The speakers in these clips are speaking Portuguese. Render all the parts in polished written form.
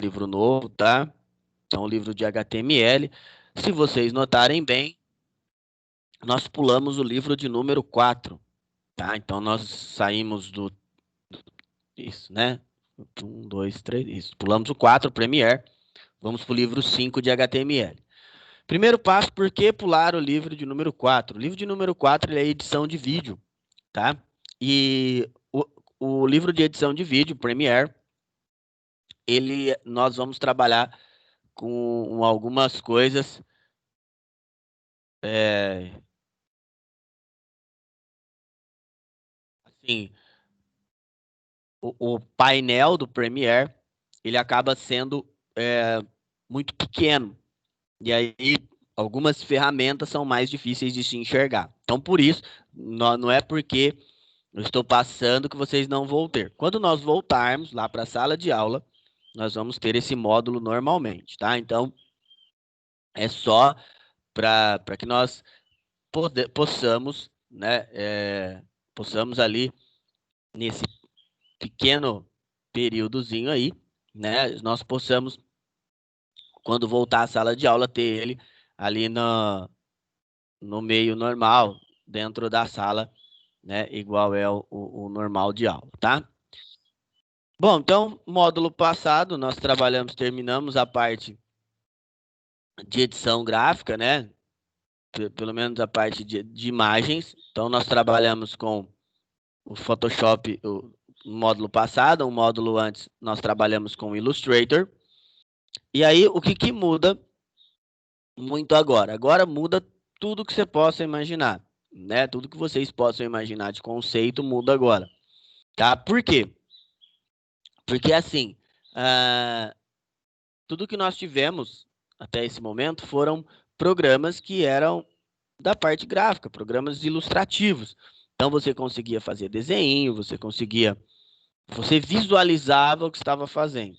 livro novo, tá? Então, o livro de HTML. Se vocês notarem bem, nós pulamos o livro de número 4, tá? Então, nós saímos do... Isso, né? 1, 2, 3, isso. Pulamos o 4, Premiere. Vamos para o livro 5 de HTML. Primeiro passo, por que pular o livro de número 4? O livro de número 4 é edição de vídeo, tá? E o livro de edição de vídeo, Premiere, nós vamos trabalhar com algumas coisas assim, o painel do Premiere, ele acaba sendo muito pequeno. E aí, algumas ferramentas são mais difíceis de se enxergar. Então, por isso, não é porque eu estou passando que vocês não vão ter. Quando nós voltarmos lá para a sala de aula, nós vamos ter esse módulo normalmente, tá? Então, é só para que nós possamos, né, possamos ali, nesse pequeno períodozinho aí, né, nós possamos, quando voltar à sala de aula, ter ele ali no meio normal, dentro da sala, né, igual é o normal de aula, tá? Bom, então, módulo passado, nós terminamos a parte de edição gráfica, né? Pelo menos a parte de imagens. Então, nós trabalhamos com o Photoshop, o módulo passado, um módulo antes, nós trabalhamos com o Illustrator. E aí, o que muda muito agora? Agora muda tudo que você possa imaginar, né? Tudo que vocês possam imaginar de conceito muda agora, tá? Por quê? Porque, assim, tudo que nós tivemos até esse momento foram programas que eram da parte gráfica, programas ilustrativos. Então, você conseguia fazer desenho, você visualizava o que estava fazendo,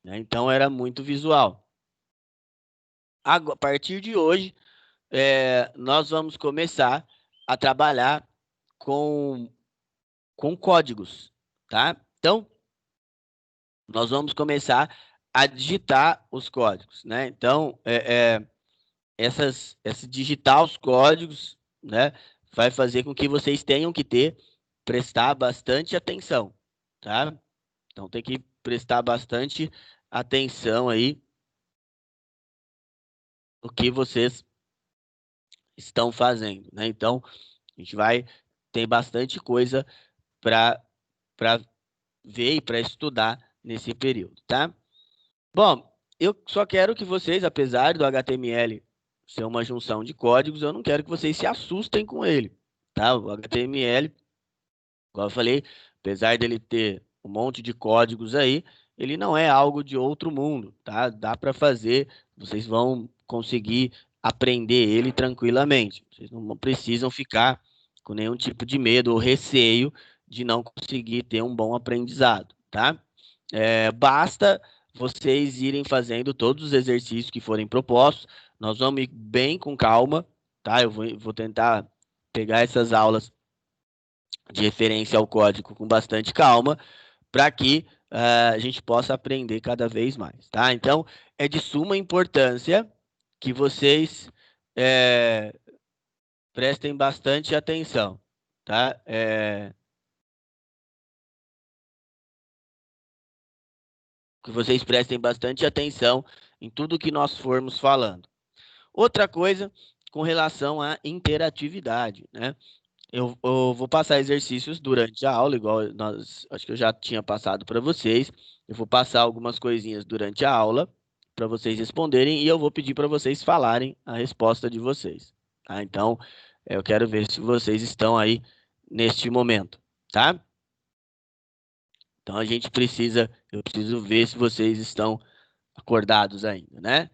né? Então, era muito visual. A partir de hoje, nós vamos começar a trabalhar com códigos, tá? Então, nós vamos começar a digitar os códigos, né? Então, esse digitar os códigos, né, vai fazer com que vocês tenham que prestar bastante atenção, tá? Então, tem que prestar bastante atenção aí no que vocês estão fazendo, né? Então, a gente vai ter bastante coisa para ver e para estudar nesse período, tá? Bom, eu só quero que vocês, apesar do HTML ser uma junção de códigos, eu não quero que vocês se assustem com ele, tá? O HTML, como eu falei, apesar dele ter um monte de códigos aí, ele não é algo de outro mundo, tá? Dá para fazer, vocês vão conseguir aprender ele tranquilamente. Vocês não precisam ficar com nenhum tipo de medo ou receio de não conseguir ter um bom aprendizado, tá? Basta vocês irem fazendo todos os exercícios que forem propostos. Nós vamos ir bem com calma, tá? Eu vou tentar pegar essas aulas de referência ao código com bastante calma, para que a gente possa aprender cada vez mais, tá? Então, é de suma importância que vocês prestem bastante atenção, tá? Que vocês prestem bastante atenção em tudo que nós formos falando. Outra coisa com relação à interatividade, né? Eu vou passar exercícios durante a aula, igual acho que eu já tinha passado para vocês. Eu vou passar algumas coisinhas durante a aula para vocês responderem e eu vou pedir para vocês falarem a resposta de vocês, tá? Então, eu quero ver se vocês estão aí neste momento, tá? Então, eu preciso ver se vocês estão acordados ainda, né?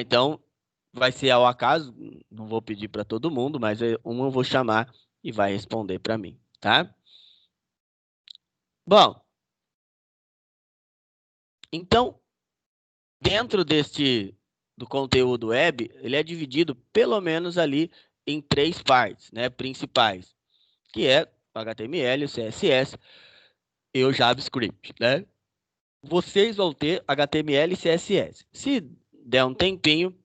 Então, vai ser ao acaso, não vou pedir para todo mundo, mas um eu vou chamar e vai responder para mim, tá? Bom, então, dentro do conteúdo web, ele é dividido pelo menos ali em 3 partes, né, principais, que é o HTML, o CSS e o JavaScript, né? vocês vão ter HTML e CSS. Se der um tempinho,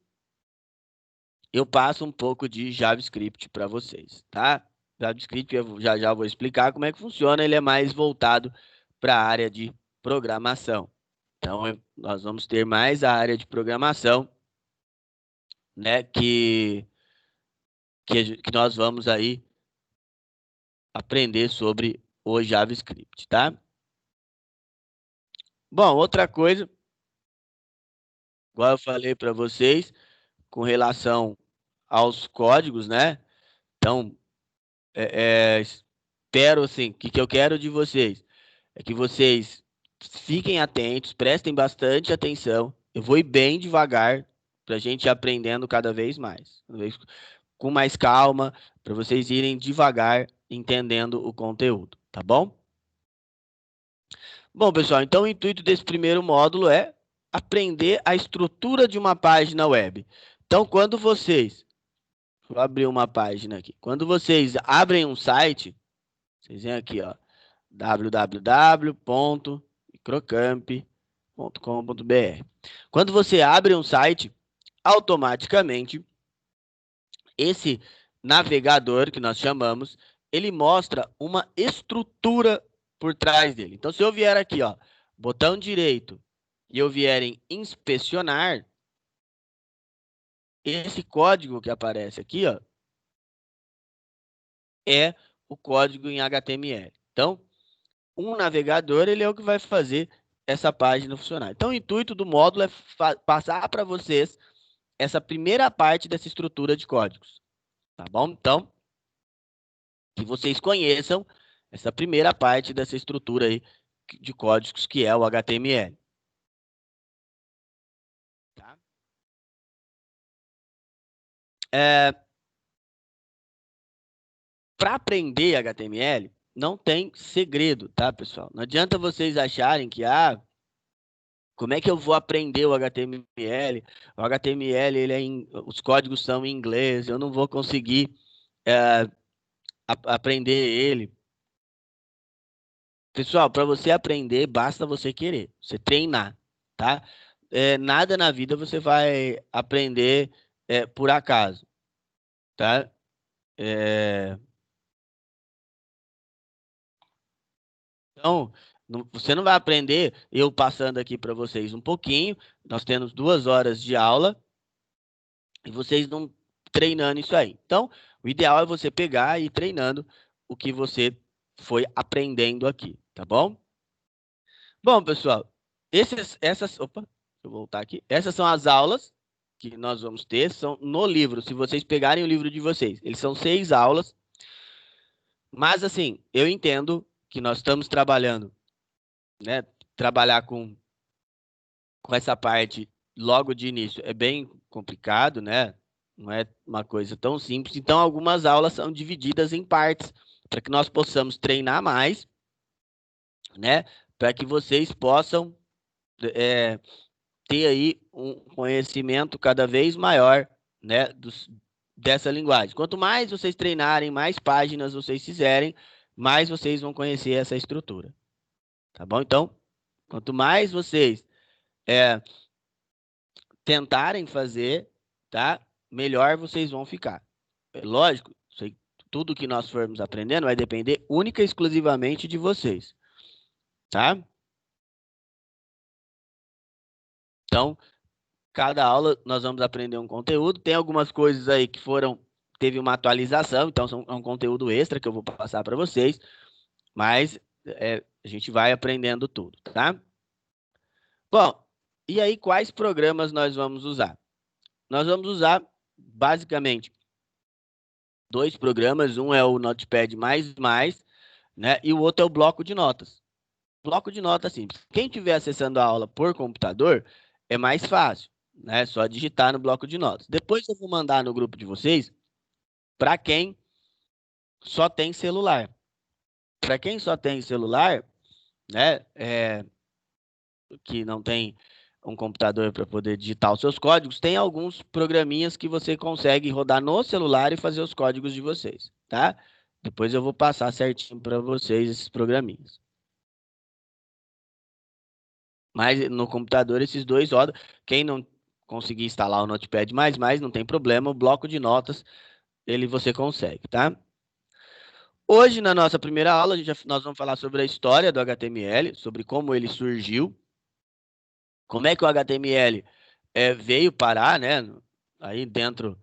eu passo um pouco de JavaScript para vocês, tá? JavaScript eu já vou explicar como é que funciona, ele é mais voltado para a área de programação. Então, nós vamos ter mais a área de programação, né, que nós vamos aí aprender sobre o JavaScript, tá? Bom, outra coisa, igual eu falei para vocês, com relação aos códigos, né? Então, espero assim, o que eu quero de vocês é que vocês fiquem atentos, prestem bastante atenção. Eu vou ir bem devagar para a gente ir aprendendo cada vez mais, com mais calma, para vocês irem devagar entendendo o conteúdo, tá bom? Bom, pessoal, então o intuito desse primeiro módulo é aprender a estrutura de uma página web. Então, quando vocês, vou abrir uma página aqui, quando vocês abrem um site, vocês vêm aqui, ó, www.microcamp.com.br. Quando você abre um site, automaticamente esse navegador que nós chamamos, ele mostra uma estrutura por trás dele. Então, se eu vier aqui, ó, botão direito, e eu vier em inspecionar, esse código que aparece aqui, ó, é o código em HTML. Então, um navegador, ele é o que vai fazer essa página funcionar. Então, o intuito do módulo é passar para vocês essa primeira parte dessa estrutura de códigos, tá bom? Então, que vocês conheçam essa primeira parte dessa estrutura aí de códigos que é o HTML. Tá? Para aprender HTML, não tem segredo, tá, pessoal? Não adianta vocês acharem que, como é que eu vou aprender o HTML? O HTML, os códigos são em inglês, eu não vou conseguir aprender ele. Pessoal, para você aprender, basta você querer, você treinar, tá? Nada na vida você vai aprender por acaso, tá? É, Então, você não vai aprender eu passando aqui para vocês um pouquinho. Nós temos 2 horas de aula e vocês não treinando isso aí. Então, o ideal é você pegar e ir treinando o que você foi aprendendo aqui, tá bom? Bom, pessoal, opa, deixa eu voltar aqui. Essas são as aulas que nós vamos ter, são no livro. Se vocês pegarem o livro de vocês, eles são 6 aulas, mas assim, eu entendo que nós estamos trabalhando, né? Trabalhar com essa parte logo de início é bem complicado, né? Não é uma coisa tão simples. Então, algumas aulas são divididas em partes para que nós possamos treinar mais, né? Para que vocês possam ter aí um conhecimento cada vez maior, né? Dessa linguagem. Quanto mais vocês treinarem, mais páginas vocês fizerem, mais vocês vão conhecer essa estrutura. Tá bom? Então, quanto mais vocês tentarem fazer, tá? Melhor vocês vão ficar. É lógico, tudo que nós formos aprendendo vai depender única e exclusivamente de vocês, tá? Então, cada aula nós vamos aprender um conteúdo. Tem algumas coisas aí que teve uma atualização, então é um conteúdo extra que eu vou passar para vocês, mas a gente vai aprendendo tudo, tá? Bom, e aí quais programas nós vamos usar? Nós vamos usar basicamente 2 programas, um é o Notepad++, né? E o outro é o bloco de notas. Bloco de notas simples. Quem estiver acessando a aula por computador, é mais fácil, né? É só digitar no bloco de notas. Depois eu vou mandar no grupo de vocês para quem só tem celular. Para quem só tem celular, né? Que não tem um computador para poder digitar os seus códigos, tem alguns programinhas que você consegue rodar no celular e fazer os códigos de vocês, tá? Depois eu vou passar certinho para vocês esses programinhas. Mas no computador esses dois rodam. Quem não conseguir instalar o Notepad++, não tem problema, o bloco de notas você consegue, tá? Hoje, na nossa primeira aula, nós vamos falar sobre a história do HTML, sobre como ele surgiu, como é que o HTML veio parar, né, aí dentro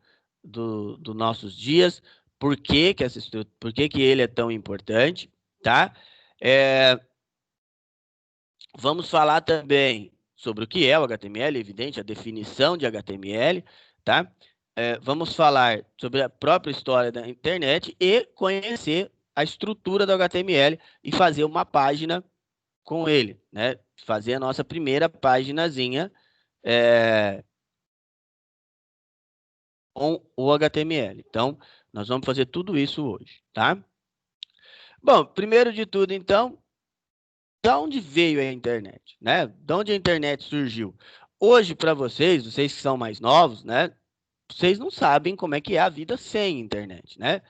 dos nossos dias, por que que ele é tão importante, tá? É, Vamos falar também sobre o que é o HTML, evidente, a definição de HTML, tá? Vamos falar sobre a própria história da internet e conhecer a estrutura do HTML e fazer uma página com ele, né? Fazer a nossa primeira paginazinha com o HTML. Então, nós vamos fazer tudo isso hoje, tá? Bom, primeiro de tudo, então, da onde veio a internet, né? Da onde a internet surgiu? Hoje, para vocês que são mais novos, né? Vocês não sabem como é que é a vida sem internet, né?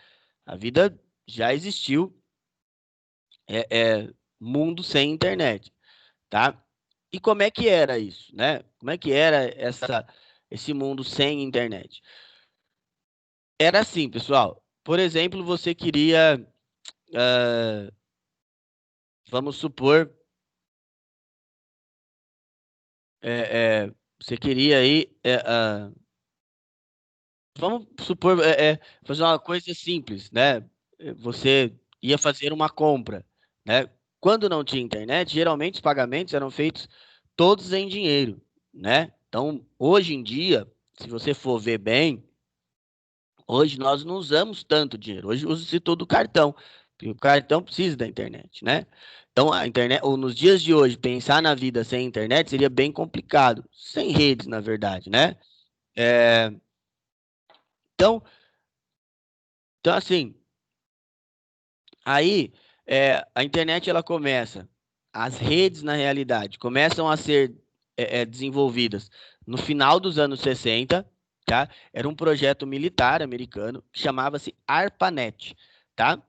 A vida já existiu, mundo sem internet, tá? E como é que era isso, né? Como é que era esse mundo sem internet? Era assim, pessoal. Por exemplo, você queria, ah, vamos supor, você queria aí, vamos supor, fazer uma coisa simples, né? Você ia fazer uma compra, né? Quando não tinha internet, geralmente os pagamentos eram feitos todos em dinheiro, né? Então, hoje em dia, se você for ver bem, hoje nós não usamos tanto dinheiro. Hoje usa-se todo o cartão, porque o cartão precisa da internet, né? Então, a internet, ou nos dias de hoje, pensar na vida sem internet seria bem complicado, sem redes, na verdade, né? É, então, então, assim, aí a internet ela começa, as redes na realidade começam a ser desenvolvidas no final dos anos 60, tá? Era um projeto militar americano que chamava-se ARPANET, tá?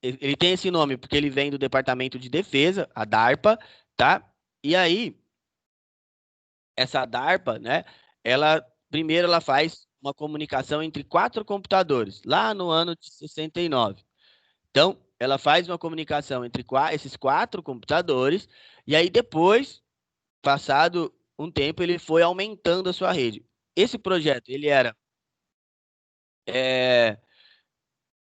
Ele tem esse nome porque ele vem do Departamento de Defesa, a DARPA, tá? E aí, essa DARPA, né? Primeiro ela faz uma comunicação entre quatro computadores, lá no ano de 69. Então, ela faz uma comunicação entre esses quatro computadores, e aí depois, passado um tempo, ele foi aumentando a sua rede. Esse projeto, ele era é,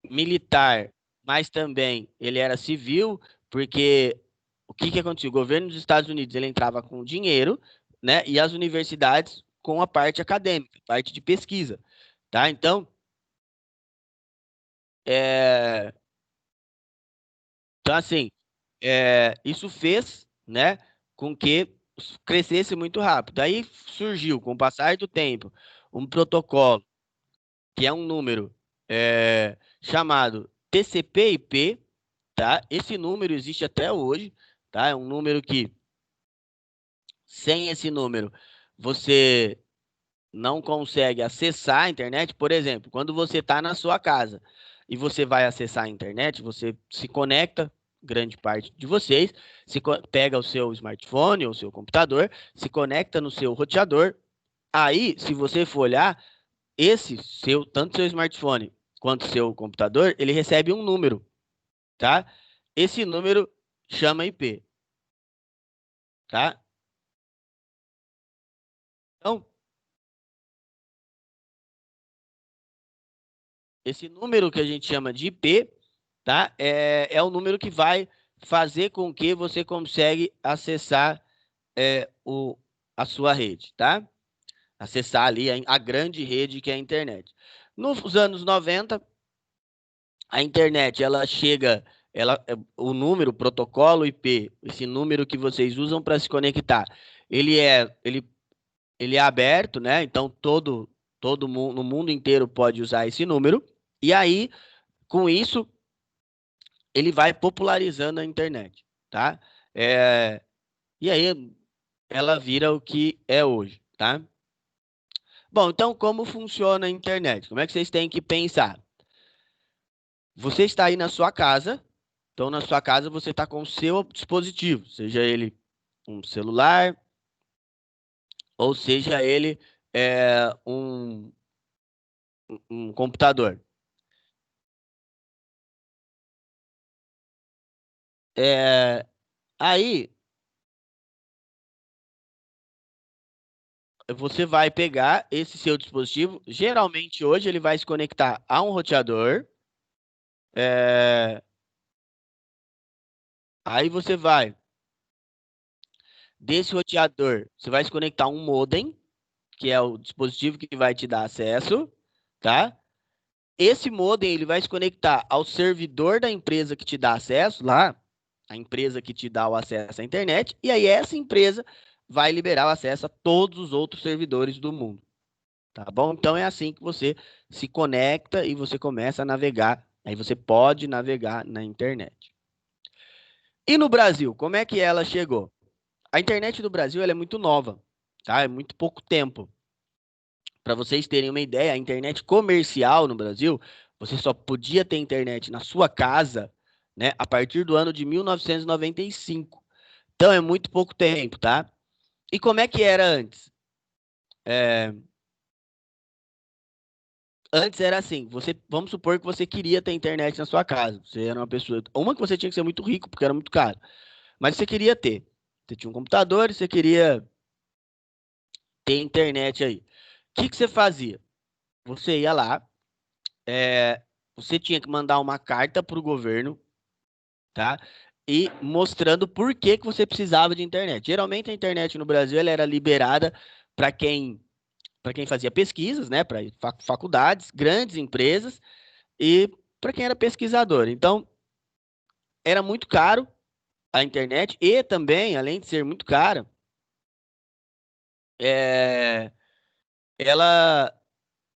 militar, mas também ele era civil, porque o que que acontecia? O governo dos Estados Unidos, ele entrava com dinheiro, né, e as universidades com a parte acadêmica, parte de pesquisa, tá? É, então assim, isso fez, né, com que crescesse muito rápido. Aí surgiu, com o passar do tempo, um protocolo, que é um número chamado TCP/IP, tá? Esse número existe até hoje, tá? É um número que, sem esse número, você não consegue acessar a internet. Por exemplo, quando você está na sua casa e você vai acessar a internet, você se conecta, grande parte de vocês, pega o seu smartphone ou o seu computador, se conecta no seu roteador. Aí, se você for olhar, tanto seu smartphone quanto seu computador, ele recebe um número, tá? Esse número chama IP, tá? Então, esse número que a gente chama de IP, tá? É o número que vai fazer com que você consegue acessar a sua rede, tá? Acessar ali a grande rede que é a internet. Nos anos 90, a internet ela chega, o número, o protocolo IP, esse número que vocês usam para se conectar, ele é aberto, né? Então todo mundo no mundo inteiro pode usar esse número. E aí, com isso, ele vai popularizando a internet, tá? É, e aí ela vira o que é hoje, tá? Bom, então como funciona a internet? Como é que vocês têm que pensar? Você está aí na sua casa, então na sua casa você está com o seu dispositivo, seja ele um celular, ou seja ele um computador. Aí você vai pegar esse seu dispositivo. Geralmente hoje ele vai se conectar a um roteador. é, Aí você vai desse roteador, você vai se conectar a um modem, que é o dispositivo que vai te dar acesso, tá? Esse modem ele vai se conectar ao servidor da empresa que te dá acesso lá, a empresa que te dá o acesso à internet, e aí essa empresa vai liberar o acesso a todos os outros servidores do mundo. Tá bom? Então é assim que você se conecta e você começa a navegar. Aí você pode navegar na internet. E no Brasil, como é que ela chegou? A internet do Brasil ela é muito nova, tá? É muito pouco tempo. Para vocês terem uma ideia, a internet comercial no Brasil, você só podia ter internet na sua casa, né, a partir do ano de 1995. Então é muito pouco tempo, tá? E como é que era antes? É, Antes era assim, vamos supor que você queria ter internet na sua casa. Você era uma pessoa, uma que você tinha que ser muito rico porque era muito caro, mas você queria ter. Você tinha um computador e você queria ter internet aí. O que que você fazia? Você ia lá, é, você tinha que mandar uma carta para o governo, tá? E mostrando por que que você precisava de internet. Geralmente a internet no Brasil ela era liberada para quem fazia pesquisas, né? Para faculdades, grandes empresas e para quem era pesquisador. Então era muito caro a internet e também, além de ser muito cara, é, ela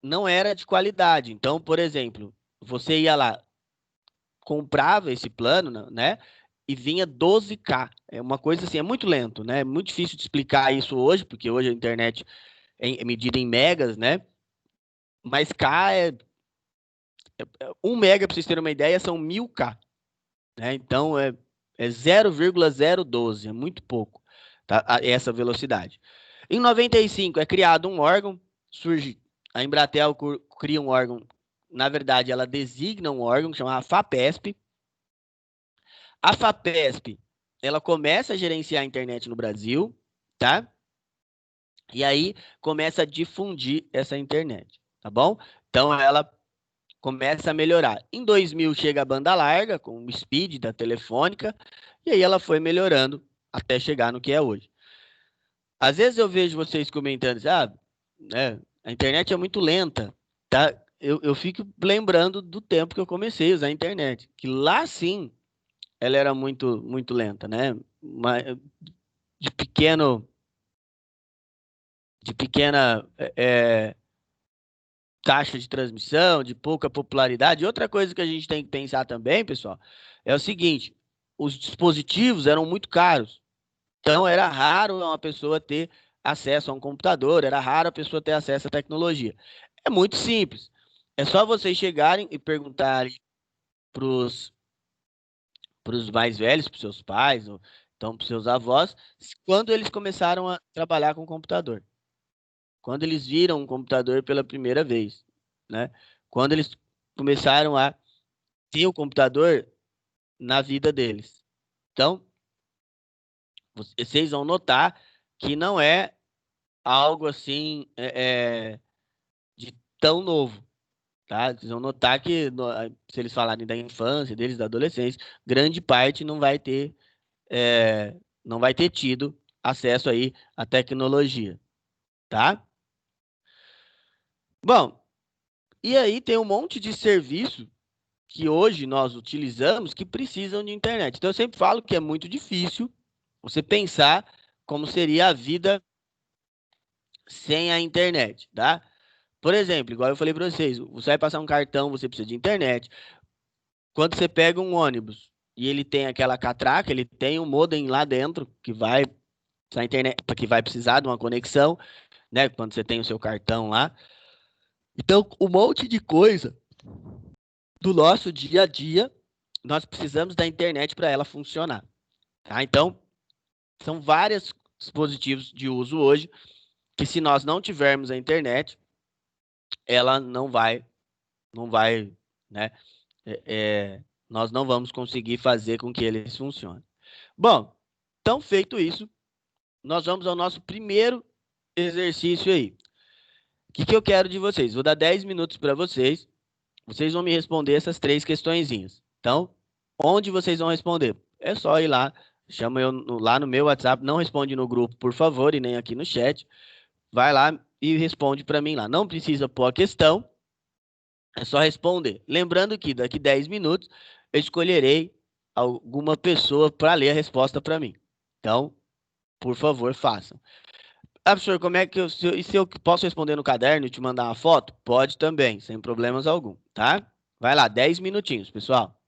não era de qualidade. Então, por exemplo, você ia lá, comprava esse plano, né? E vinha 12K. É uma coisa assim, é muito lento, né? É muito difícil de explicar isso hoje, porque hoje a internet é medida em megas, né? Mas K 1 mega, para vocês terem uma ideia, são 1000K, né? Então é 0,012, é muito pouco, tá? Essa velocidade. Em 95 é criado um órgão, surge a Embratel cria um órgão, na verdade ela designa um órgão que chama FAPESP. A FAPESP, ela começa a gerenciar a internet no Brasil, tá? E aí começa a difundir essa internet, tá bom? Então ela começa a melhorar. Em 2000 chega a banda larga, com o speed da telefônica, e aí ela foi melhorando até chegar no que é hoje. Às vezes eu vejo vocês comentando, a internet é muito lenta, tá? Eu fico lembrando do tempo que eu comecei a usar a internet, que lá sim ela era muito, muito lenta, né? De pequeno, de pequena taxa de transmissão, de pouca popularidade. E outra coisa que a gente tem que pensar também, pessoal, é o seguinte: os dispositivos eram muito caros. Então era raro uma pessoa ter acesso a um computador, era raro a pessoa ter acesso à tecnologia. É muito simples. É só vocês chegarem e perguntarem para os mais velhos, para os seus pais, ou então para os seus avós, quando eles começaram a trabalhar com computador. Quando eles viram um computador pela primeira vez, né? Quando eles começaram a ter o computador na vida deles. Então, vocês vão notar que não é algo assim de tão novo, tá? Vocês vão notar que se eles falarem da infância deles, da adolescência, grande parte não vai ter tido acesso aí à tecnologia, tá? Bom, e aí tem um monte de serviço que hoje nós utilizamos que precisam de internet. Então eu sempre falo que é muito difícil você pensar como seria a vida sem a internet, tá? Por exemplo, igual eu falei para vocês, você vai passar um cartão, você precisa de internet. Quando você pega um ônibus e ele tem aquela catraca, ele tem um modem lá dentro que vai precisar internet, que vai precisar de uma conexão, né? Quando você tem o seu cartão lá. Então, um monte de coisa do nosso dia a dia, nós precisamos da internet para ela funcionar, tá? Então, São vários dispositivos de uso hoje que se nós não tivermos a internet, ela não vai, né? é, nós não vamos conseguir fazer com que eles funcionem. Bom, então feito isso, nós vamos ao nosso primeiro exercício aí. O que eu quero de vocês? Vou dar 10 minutos para vocês. Vocês vão me responder essas três questõezinhas. Então, onde vocês vão responder? É só ir lá, chama eu lá no meu WhatsApp, não responde no grupo, por favor, e nem aqui no chat. Vai lá e responde para mim lá. Não precisa pôr a questão, é só responder. Lembrando que daqui 10 minutos eu escolherei alguma pessoa para ler a resposta para mim. Então, por favor, façam. Ah, professor, como é que se eu posso responder no caderno e te mandar uma foto? Pode também, sem problemas algum, tá? Vai lá, 10 minutinhos, pessoal.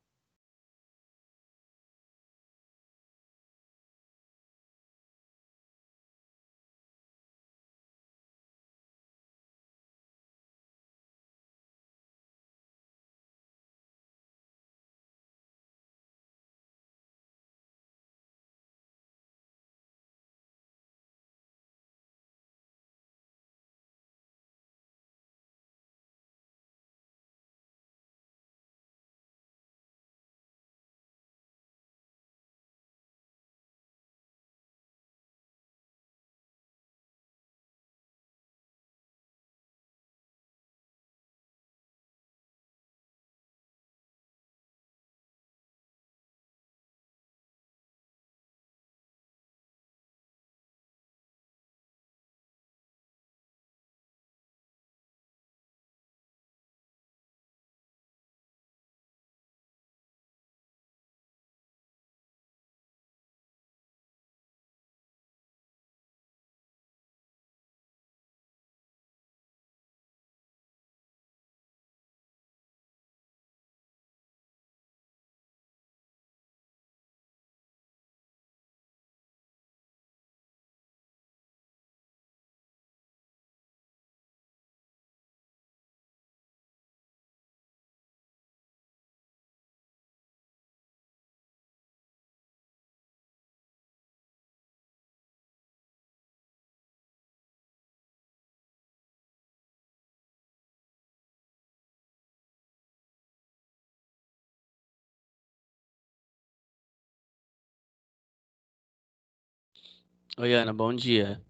Oi, Ana, bom dia.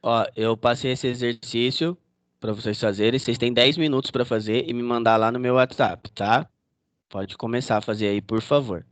Ó, eu passei esse exercício para vocês fazerem. Vocês têm 10 minutos para fazer e me mandar lá no meu WhatsApp, tá? Pode começar a fazer aí, por favor.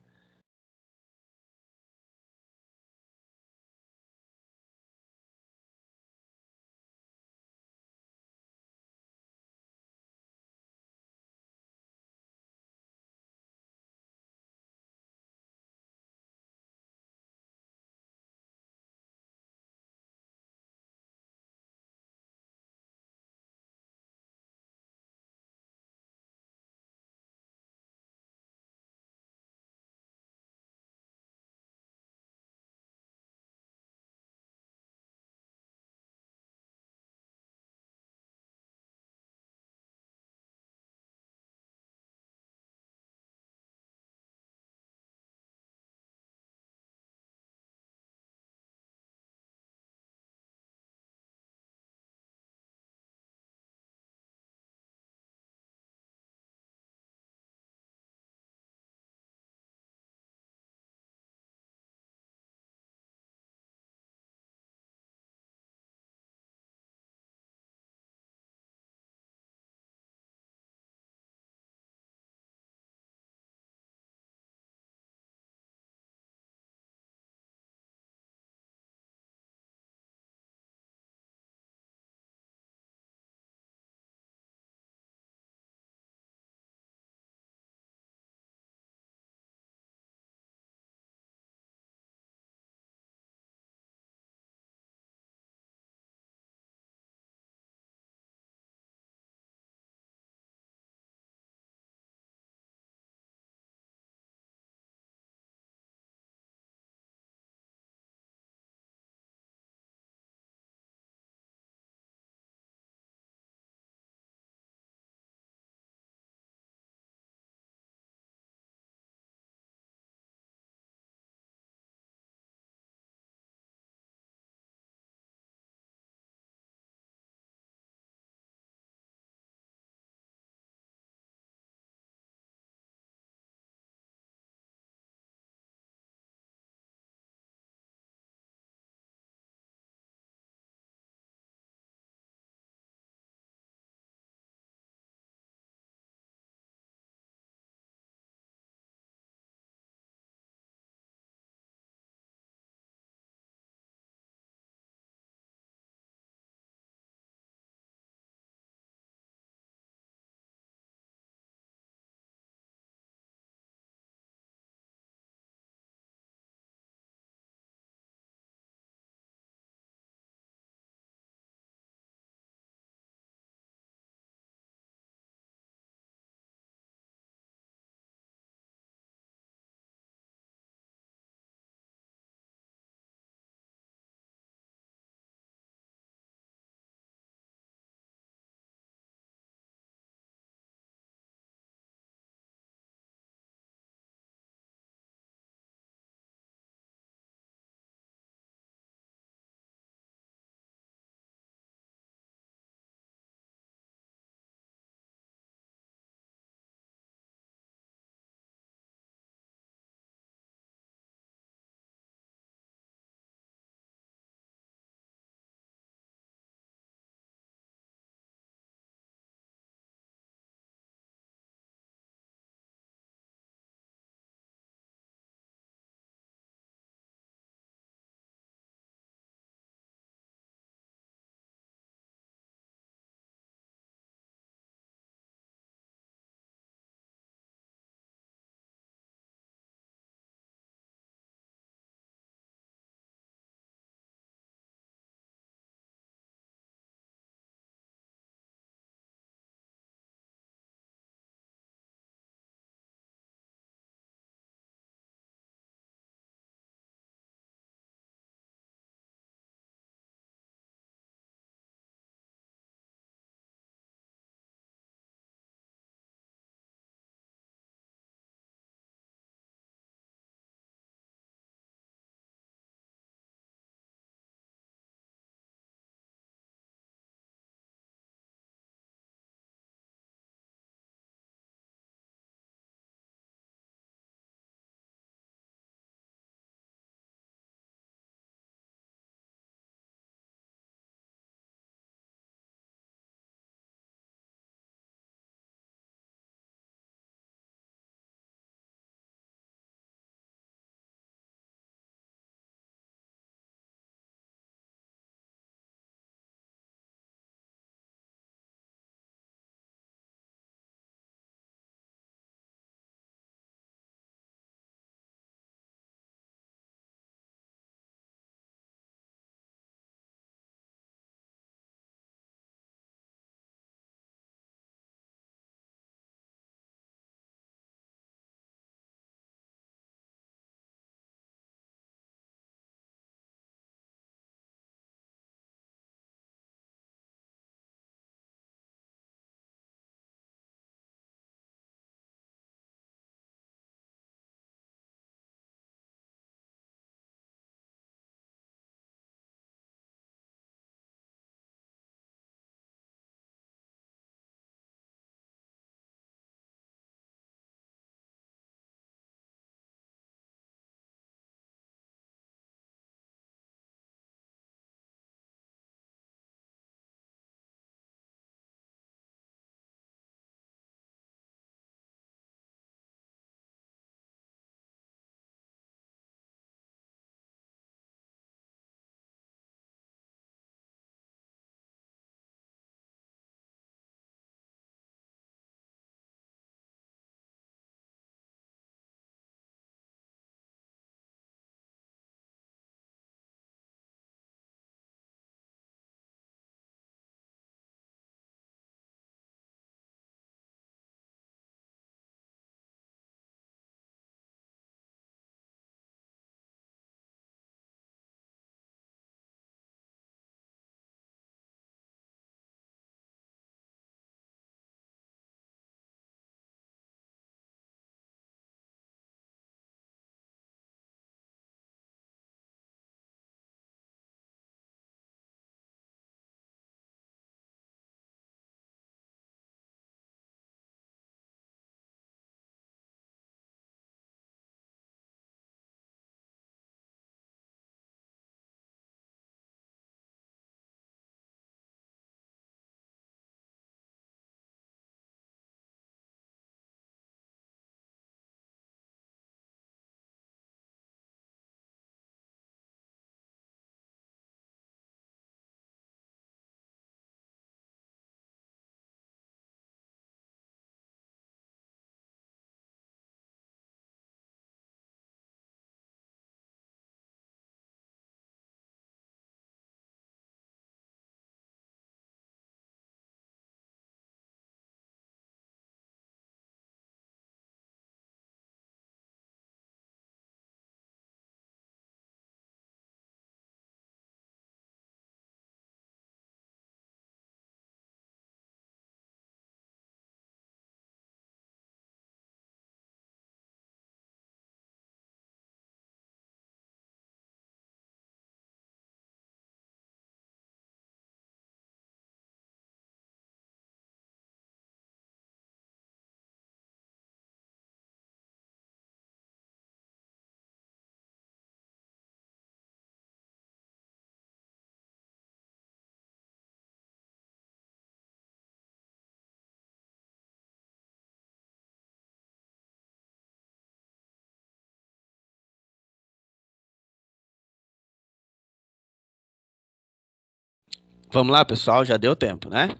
Vamos lá, pessoal, já deu tempo, né?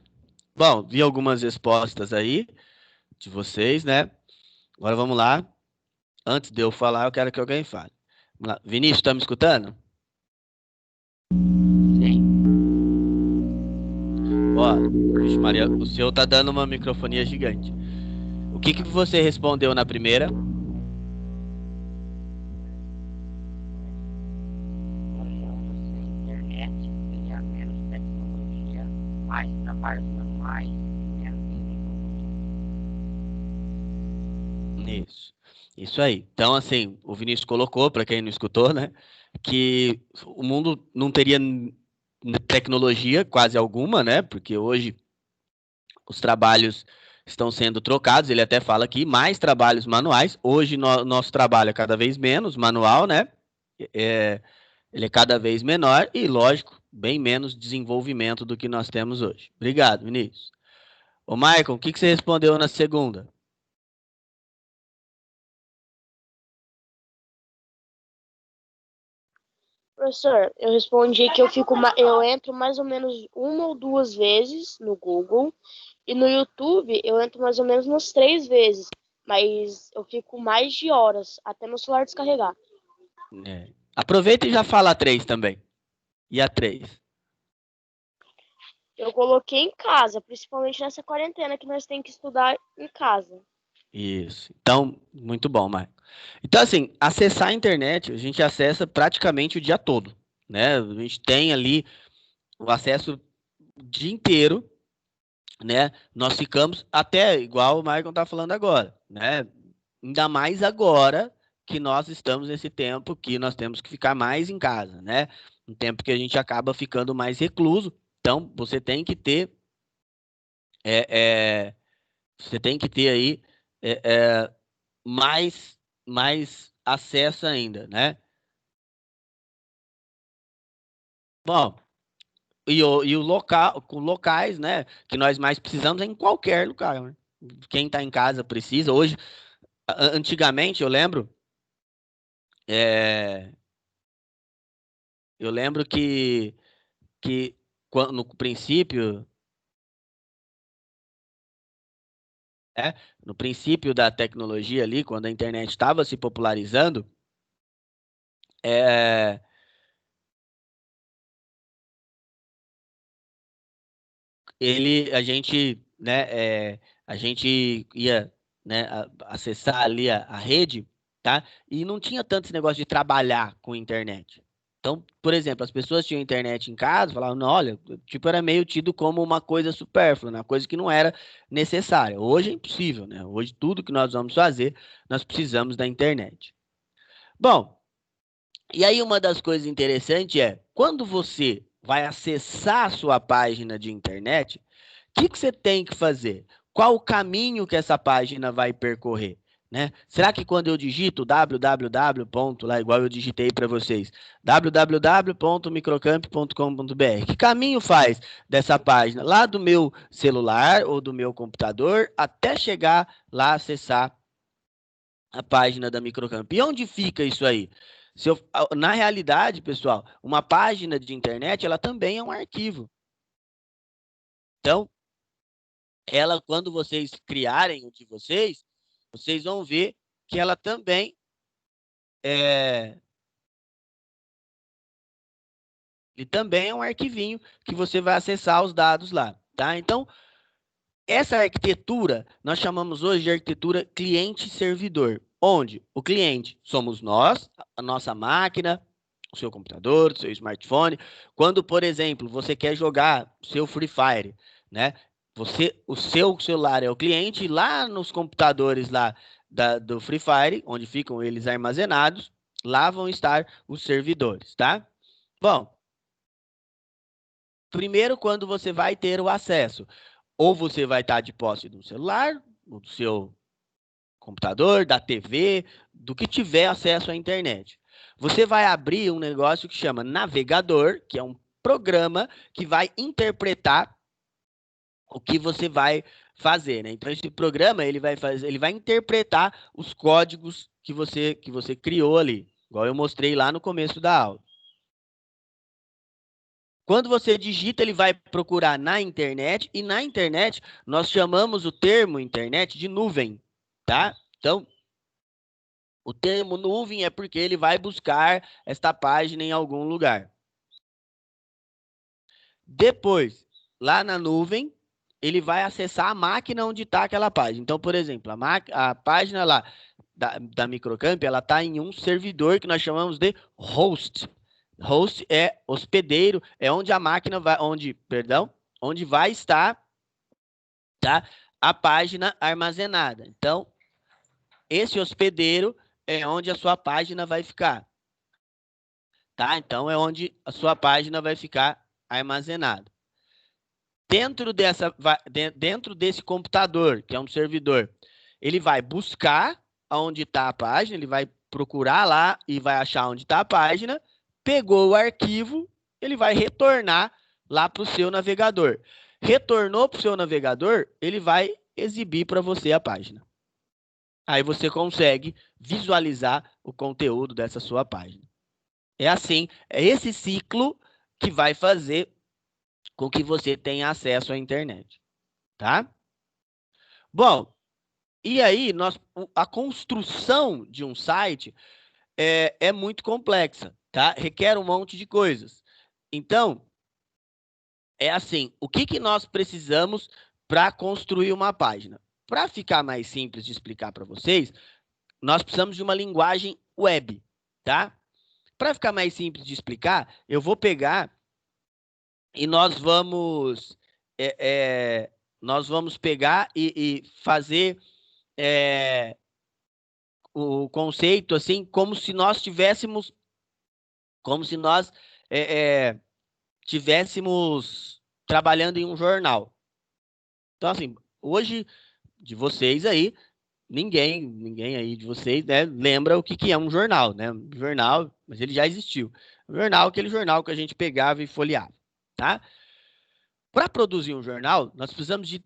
Bom, vi algumas respostas aí de vocês, né? Agora vamos lá. Antes de eu falar, eu quero que alguém fale. Vamos lá. Vinícius, tá me escutando? Ó, vixe Maria, o seu tá dando uma microfonia gigante. O que que você respondeu na primeira? Internet seria menos tecnologia, mais trabalhos manuais, menos desenvolvimento. Isso aí. Então, assim, o Vinícius colocou, para quem não escutou, né, que o mundo não teria tecnologia quase alguma, né, porque hoje os trabalhos estão sendo trocados. Ele até fala aqui mais trabalhos manuais. Hoje nosso trabalho é cada vez menos manual, né? É, ele é cada vez menor e, lógico, bem menos desenvolvimento do que nós temos hoje. Obrigado, Vinícius. Ô, Michael, o que que você respondeu na segunda? Professor, eu respondi que eu entro mais ou menos uma ou duas vezes no Google e no YouTube eu entro mais ou menos umas 3 vezes, mas eu fico mais de horas até meu celular descarregar. Aproveita e já fala a 3 também. E a 3? Eu coloquei em casa, principalmente nessa quarentena que nós temos que estudar em casa. Isso. Então, muito bom, Michael. Então, assim, acessar a internet, a gente acessa praticamente o dia todo, né? A gente tem ali o acesso o dia inteiro, né? Nós ficamos até igual o Michael tá falando agora, né? Ainda mais agora que nós estamos nesse tempo que nós temos que ficar mais em casa, né? Um tempo que a gente acaba ficando mais recluso. Então, é, é, você tem que ter aí é, é, mais, mais acesso ainda, né? Bom, e o local, com locais, né? Que nós mais precisamos é em qualquer lugar, né? Quem está em casa precisa. Hoje, antigamente, é, eu lembro que no princípio, é, no princípio da tecnologia ali, quando a internet estava se popularizando, é, a gente, né, a gente ia, né, acessar ali a rede, tá? E não tinha tanto esse negócio de trabalhar com internet. Então, por exemplo, as pessoas tinham internet em casa, falavam, não, olha, tipo, era meio tido como uma coisa supérflua, né? Uma coisa que não era necessária. Hoje é impossível, né? Hoje tudo que nós vamos fazer, nós precisamos da internet. Bom, e aí uma das coisas interessantes é, quando você vai acessar a sua página de internet, que você tem que fazer? Qual o caminho que essa página vai percorrer? Né? Será que quando eu digito www. Lá igual eu digitei para vocês, www.microcamp.com.br, que caminho faz dessa página lá do meu celular ou do meu computador até chegar lá acessar a página da Microcamp? E onde fica isso aí? Na realidade, pessoal, uma página de internet ela também é um arquivo. Então, ela, quando vocês criarem o de vocês, vocês vão ver que ela também é, e também é um arquivinho que você vai acessar os dados lá, tá? Então, essa arquitetura nós chamamos hoje de arquitetura cliente-servidor, onde o cliente somos nós, a nossa máquina, o seu computador, o seu smartphone. Quando, por exemplo, você quer jogar o seu Free Fire, né? O seu celular é o cliente, e lá nos computadores lá do Free Fire, onde ficam eles armazenados, lá vão estar os servidores, tá? Bom, primeiro quando você vai ter o acesso, ou você vai estar de posse do celular, ou do seu computador, da TV, do que tiver acesso à internet. Você vai abrir um negócio que chama navegador, que é um programa que vai interpretar o que você vai fazer, né? Então esse programa ele vai interpretar os códigos que você criou ali, igual eu mostrei lá no começo da aula. Quando você digita, ele vai procurar na internet, e na internet nós chamamos o termo internet de nuvem, tá? Então, o termo nuvem é porque ele vai buscar esta página em algum lugar. Depois, lá na nuvem, ele vai acessar a máquina onde está aquela página. Então, por exemplo, a página lá da Microcamp, ela está em um servidor que nós chamamos de host. Host é hospedeiro, é onde a máquina vai, onde vai estar, tá, a página armazenada. Então, esse hospedeiro é onde a sua página vai ficar, tá? Então, é onde a sua página vai ficar armazenada. Dentro desse computador, que é um servidor, ele vai buscar onde está a página, ele vai procurar lá e vai achar onde está a página, pegou o arquivo, ele vai retornar lá para o seu navegador. Retornou para o seu navegador, ele vai exibir para você a página. Aí você consegue visualizar o conteúdo dessa sua página. É assim, é esse ciclo que vai fazer com que você tenha acesso à internet, tá? Bom, e aí a construção de um site é muito complexa, tá? Requer um monte de coisas. Então, é assim, o que nós precisamos para construir uma página? Para ficar mais simples de explicar para vocês, nós precisamos de uma linguagem web, tá? Para ficar mais simples de explicar, eu vou pegar e nós vamos pegar e fazer o conceito assim como se nós tivéssemos trabalhando em um jornal. Então, assim, hoje de vocês aí, ninguém aí de vocês, né, lembra o que é um jornal, né? Um jornal, mas ele já existiu. O jornal, aquele jornal que a gente pegava e folheava, tá? Para produzir um jornal, nós precisamos de,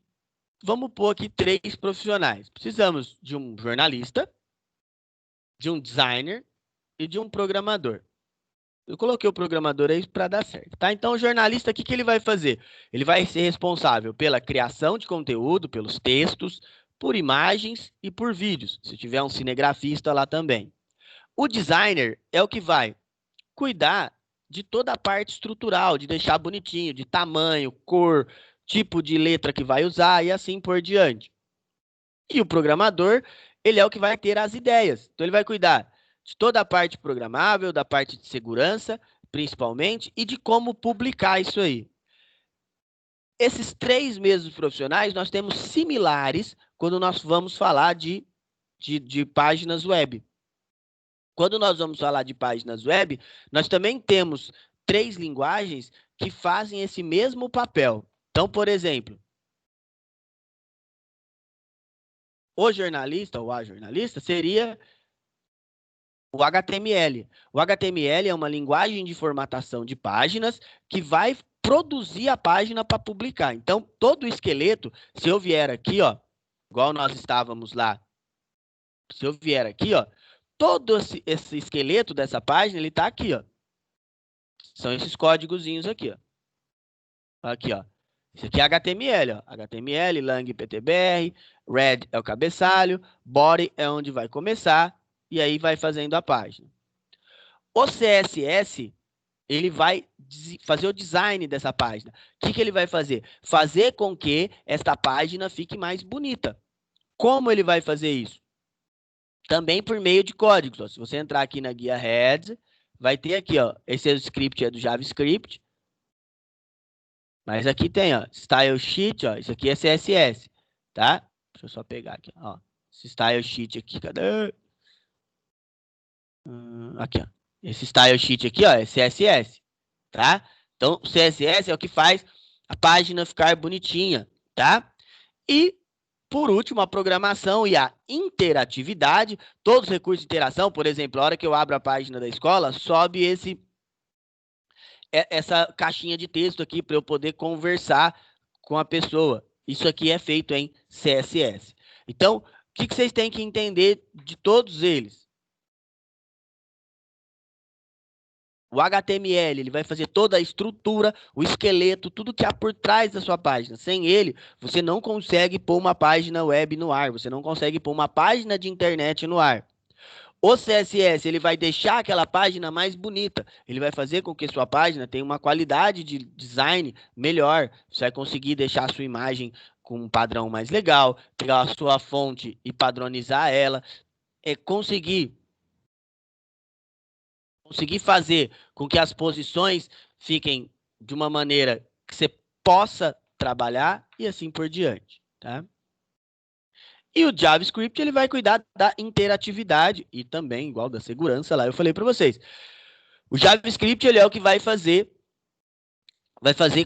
vamos pôr aqui 3 profissionais. Precisamos de um jornalista, de um designer e de um programador. Eu coloquei o programador aí para dar certo, tá? Então, o jornalista, o que ele vai fazer? Ele vai ser responsável pela criação de conteúdo, pelos textos, por imagens e por vídeos, se tiver um cinegrafista lá também. O designer é o que vai cuidar de toda a parte estrutural, de deixar bonitinho, de tamanho, cor, tipo de letra que vai usar e assim por diante. E o programador, ele é o que vai ter as ideias. Então, ele vai cuidar de toda a parte programável, da parte de segurança, principalmente, e de como publicar isso aí. Esses 3 mesmos profissionais, nós temos similares quando nós vamos falar de páginas web. Quando nós vamos falar de páginas web, nós também temos 3 linguagens que fazem esse mesmo papel. Então, por exemplo, o jornalista ou a jornalista seria o HTML. O HTML é uma linguagem de formatação de páginas que vai produzir a página para publicar. Então, todo o esqueleto, se eu vier aqui, ó, igual nós estávamos lá, se eu vier aqui, ó, todo esse esqueleto dessa página, ele está aqui, ó. São esses códigozinhos aqui, ó. Aqui, ó. Isso aqui é HTML, ó. HTML, lang, PTBR, red é o cabeçalho, body é onde vai começar, e aí vai fazendo a página. O CSS, ele vai fazer o design dessa página. O que ele vai fazer? Fazer com que esta página fique mais bonita. Como ele vai fazer isso? Também por meio de códigos. Ó. Se você entrar aqui na guia Heads, vai ter aqui, ó, esse script é do JavaScript. Mas aqui tem, ó, Style Sheet, ó, isso aqui é CSS, tá? Deixa eu só pegar aqui, ó. Esse Style Sheet aqui, cadê? Aqui, ó. Esse Style Sheet aqui, ó, é CSS, tá? Então, o CSS é o que faz a página ficar bonitinha, tá? E, por último, a programação e a interatividade. Todos os recursos de interação, por exemplo, a hora que eu abro a página da escola, sobe essa caixinha de texto aqui para eu poder conversar com a pessoa. Isso aqui é feito em CSS. Então, o que vocês têm que entender de todos eles? O HTML, ele vai fazer toda a estrutura, o esqueleto, tudo que há por trás da sua página. Sem ele, você não consegue pôr uma página web no ar, você não consegue pôr uma página de internet no ar. O CSS, ele vai deixar aquela página mais bonita. Ele vai fazer com que sua página tenha uma qualidade de design melhor. Você vai conseguir deixar a sua imagem com um padrão mais legal, pegar a sua fonte e padronizar ela. Conseguir fazer com que as posições fiquem de uma maneira que você possa trabalhar e assim por diante, tá? E o JavaScript, ele vai cuidar da interatividade e também, igual da segurança lá, eu falei para vocês. O JavaScript, ele é o que vai fazer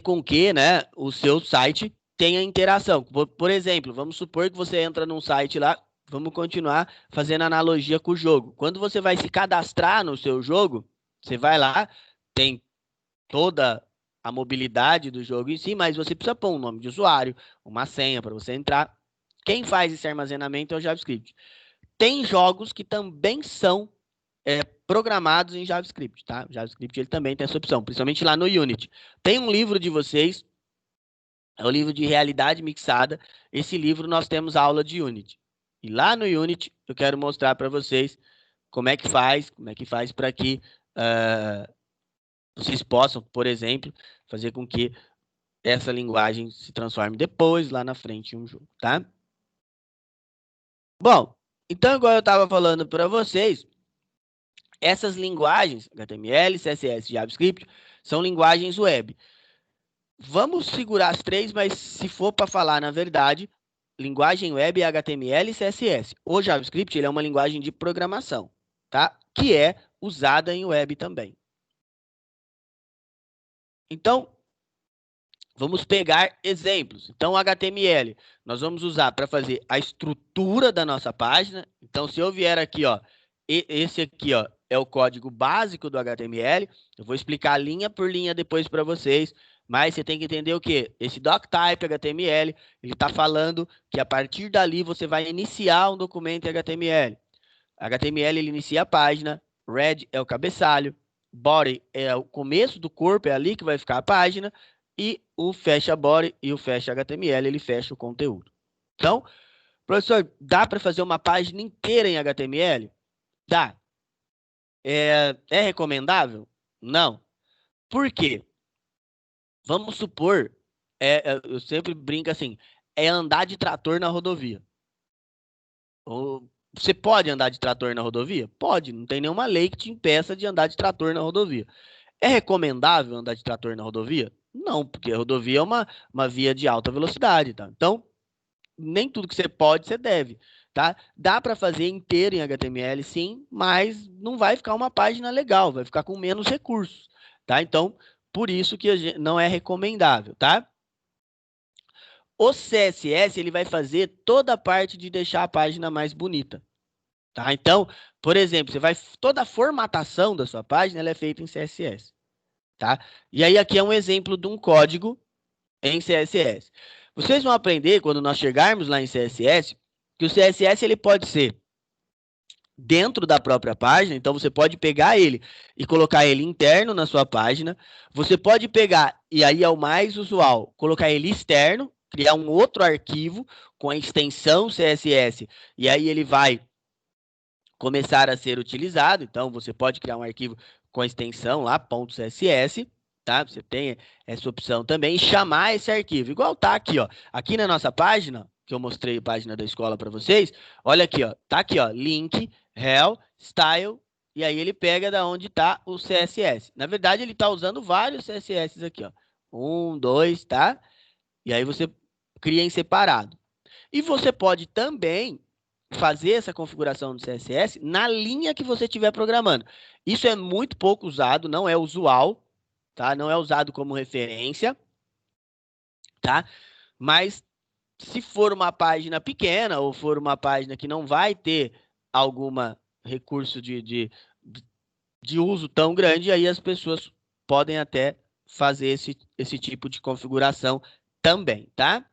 com que, né, o seu site tenha interação. Por exemplo, vamos supor que você entra num site lá, vamos continuar fazendo analogia com o jogo. Quando você vai se cadastrar no seu jogo, você vai lá, tem toda a mobilidade do jogo em si, mas você precisa pôr um nome de usuário, uma senha para você entrar. Quem faz esse armazenamento é o JavaScript. Tem jogos que também são programados em JavaScript, tá? O JavaScript, ele também tem essa opção, principalmente lá no Unity. Tem um livro de vocês, é o livro de realidade mixada. Esse livro nós temos aula de Unity. E lá no Unity eu quero mostrar para vocês como é que faz para que vocês possam, por exemplo, fazer com que essa linguagem se transforme depois, lá na frente, em um jogo, tá? Bom, então, igual eu estava falando para vocês, essas linguagens, HTML, CSS, JavaScript, são linguagens web. Vamos segurar as três, mas se for para falar, na verdade, linguagem web é HTML e CSS. O JavaScript, ele é uma linguagem de programação, tá? Que é usada em web também. Então, vamos pegar exemplos. Então, o HTML, nós vamos usar para fazer a estrutura da nossa página. Então, se eu vier aqui, ó, esse aqui, ó, é o código básico do HTML. Eu vou explicar linha por linha depois para vocês, mas você tem que entender o quê? Esse doctype HTML, ele está falando que a partir dali você vai iniciar um documento em HTML. HTML, ele inicia a página, red é o cabeçalho, body é o começo do corpo, é ali que vai ficar a página, e o fecha body e o fecha HTML, ele fecha o conteúdo. Então, professor, dá para fazer uma página inteira em HTML? Dá. É recomendável? Não. Por quê? Vamos supor, eu sempre brinco assim, é andar de trator na rodovia. Você pode andar de trator na rodovia? Pode, não tem nenhuma lei que te impeça de andar de trator na rodovia. É recomendável andar de trator na rodovia? Não, porque a rodovia é uma via de alta velocidade, tá? Então, nem tudo que você pode, você deve, tá? Dá para fazer inteiro em HTML, sim, mas não vai ficar uma página legal, vai ficar com menos recursos, tá? Então, por isso que não é recomendável, tá? O CSS, ele vai fazer toda a parte de deixar a página mais bonita, tá? Então, por exemplo, toda a formatação da sua página, ela é feita em CSS. Tá? E aí aqui é um exemplo de um código em CSS. Vocês vão aprender, quando nós chegarmos lá em CSS, que o CSS ele pode ser dentro da própria página, então você pode pegar ele e colocar ele interno na sua página. Você pode pegar, e aí é o mais usual, colocar ele externo, criar um outro arquivo com a extensão CSS, e aí ele vai começar a ser utilizado. Então, você pode criar um arquivo com a extensão lá, .css, tá? Você tem essa opção também, e chamar esse arquivo. Igual tá aqui, ó. Aqui na nossa página, que eu mostrei a página da escola para vocês, olha aqui, ó. Tá aqui, ó, link, rel, style, e aí ele pega da onde tá o CSS. Na verdade, ele tá usando vários CSS aqui, ó. 1, 2, tá? E aí você cria em separado. E você pode também fazer essa configuração do CSS na linha que você estiver programando. Isso é muito pouco usado, não é usual, tá? Não é usado como referência, tá? Mas se for uma página pequena ou for uma página que não vai ter alguma recurso de uso tão grande, aí as pessoas podem até fazer esse tipo de configuração também, tá?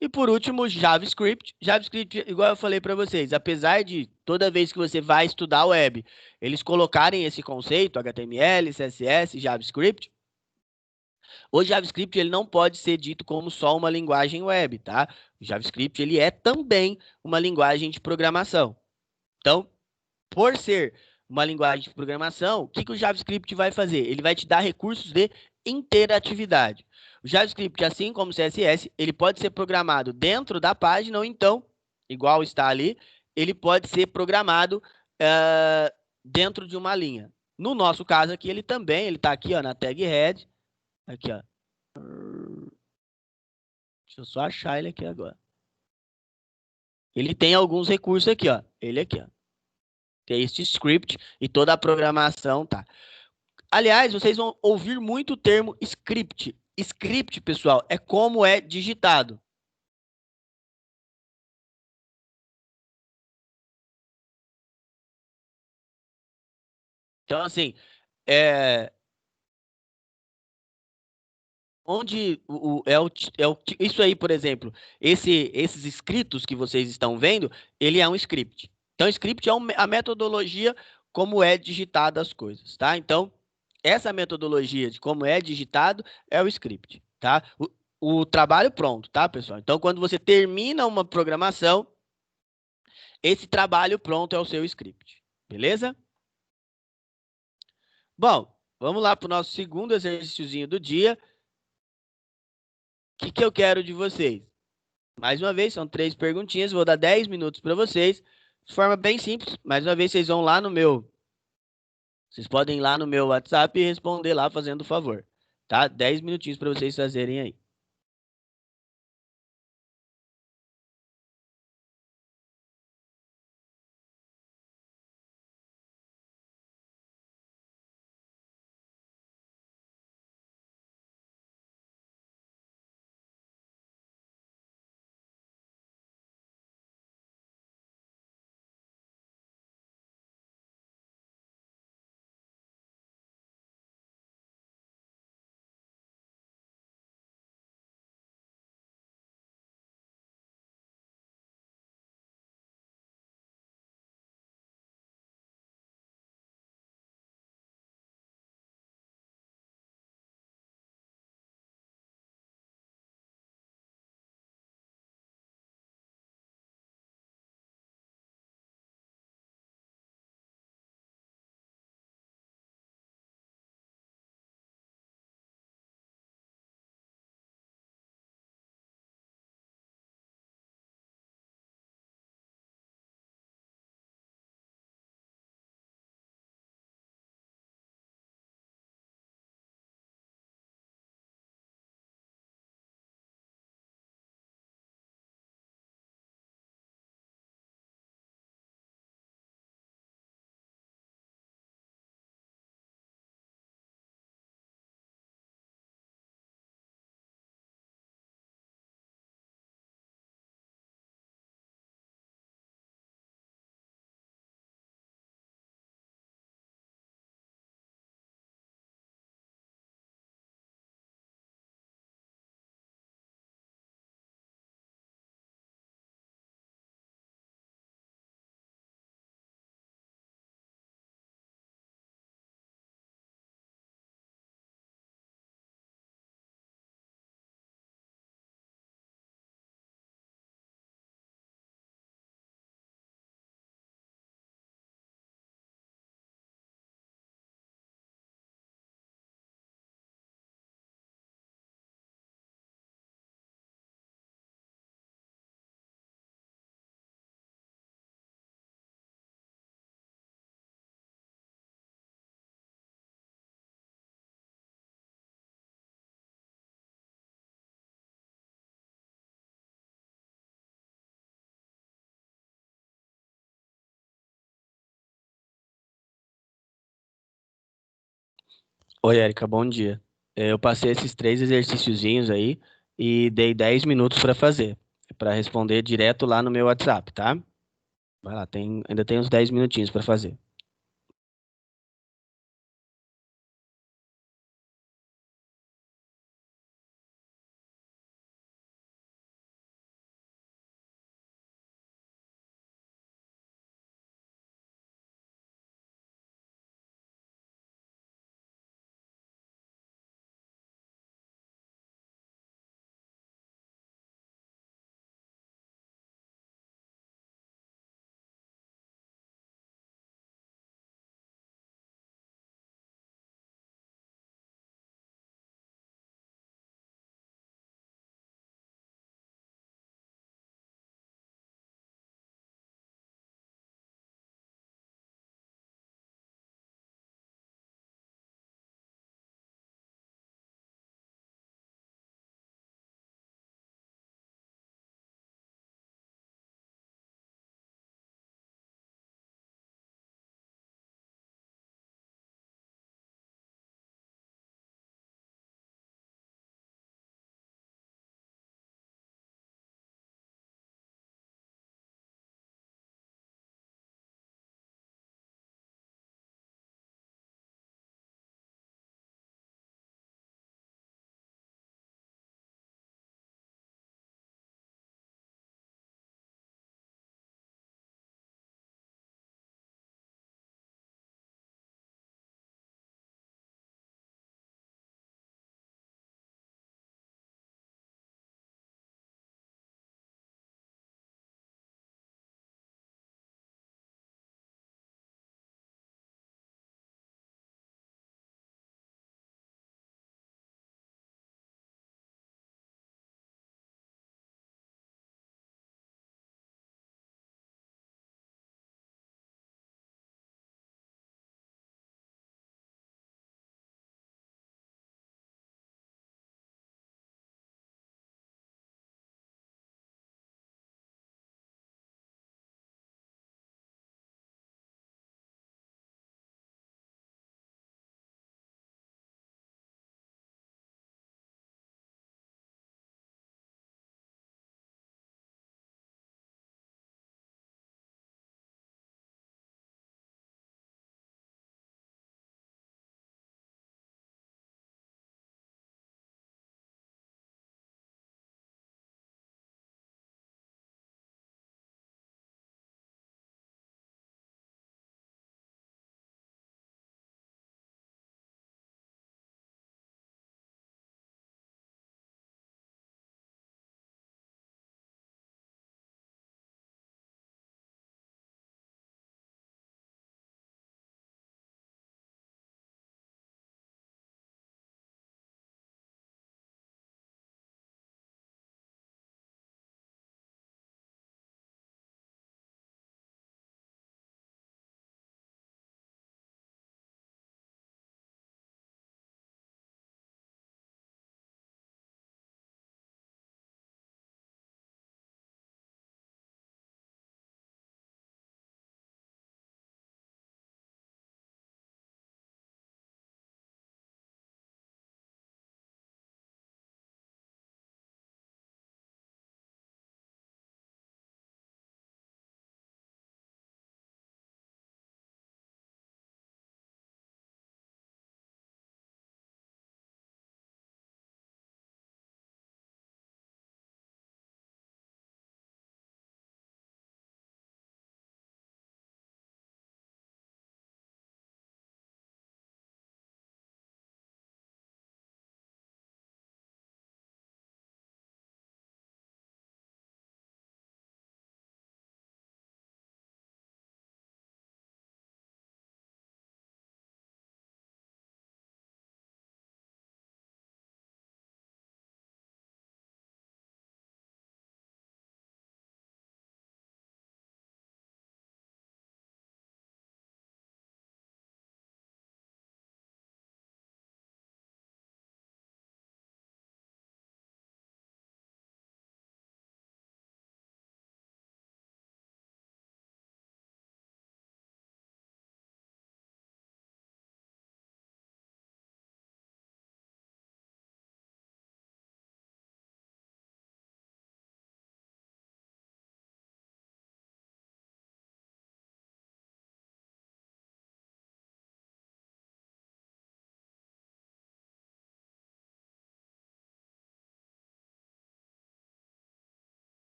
E por último, JavaScript. JavaScript, igual eu falei para vocês, apesar de toda vez que você vai estudar web, eles colocarem esse conceito, HTML, CSS, JavaScript, o JavaScript ele não pode ser dito como só uma linguagem web, tá? O JavaScript ele é também uma linguagem de programação. Então, por ser uma linguagem de programação, o que que o JavaScript vai fazer? Ele vai te dar recursos de interatividade. O JavaScript, assim como o CSS, ele pode ser programado dentro da página ou então, igual está ali, ele pode ser programado dentro de uma linha. No nosso caso aqui, ele também, ele está aqui ó, na tag head, aqui ó. Deixa eu só achar ele aqui agora. Ele tem alguns recursos aqui, ó. Ele aqui, ó. Tem este script e toda a programação, tá? Aliás, vocês vão ouvir muito o termo script. Script, pessoal, é como é digitado. Então, assim, é, onde isso aí, por exemplo, esses escritos que vocês estão vendo, ele é um script. Então, script é a metodologia como é digitada as coisas, tá? Então, essa metodologia de como é digitado é o script, tá? O trabalho pronto, tá, pessoal? Então, quando você termina uma programação, esse trabalho pronto é o seu script, beleza? Bom, vamos lá para o nosso segundo exercíciozinho do dia. O que que eu quero de vocês? Mais uma vez, são 3 perguntinhas, vou dar 10 minutos para vocês, de forma bem simples. Mais uma vez, vocês podem ir lá no meu WhatsApp e responder lá fazendo o favor, tá? 10 minutinhos para vocês fazerem aí. Oi, Érica, bom dia. Eu passei esses 3 exercíciozinhos aí e dei 10 minutos para fazer, para responder direto lá no meu WhatsApp, tá? Vai lá, ainda tem uns 10 minutinhos para fazer.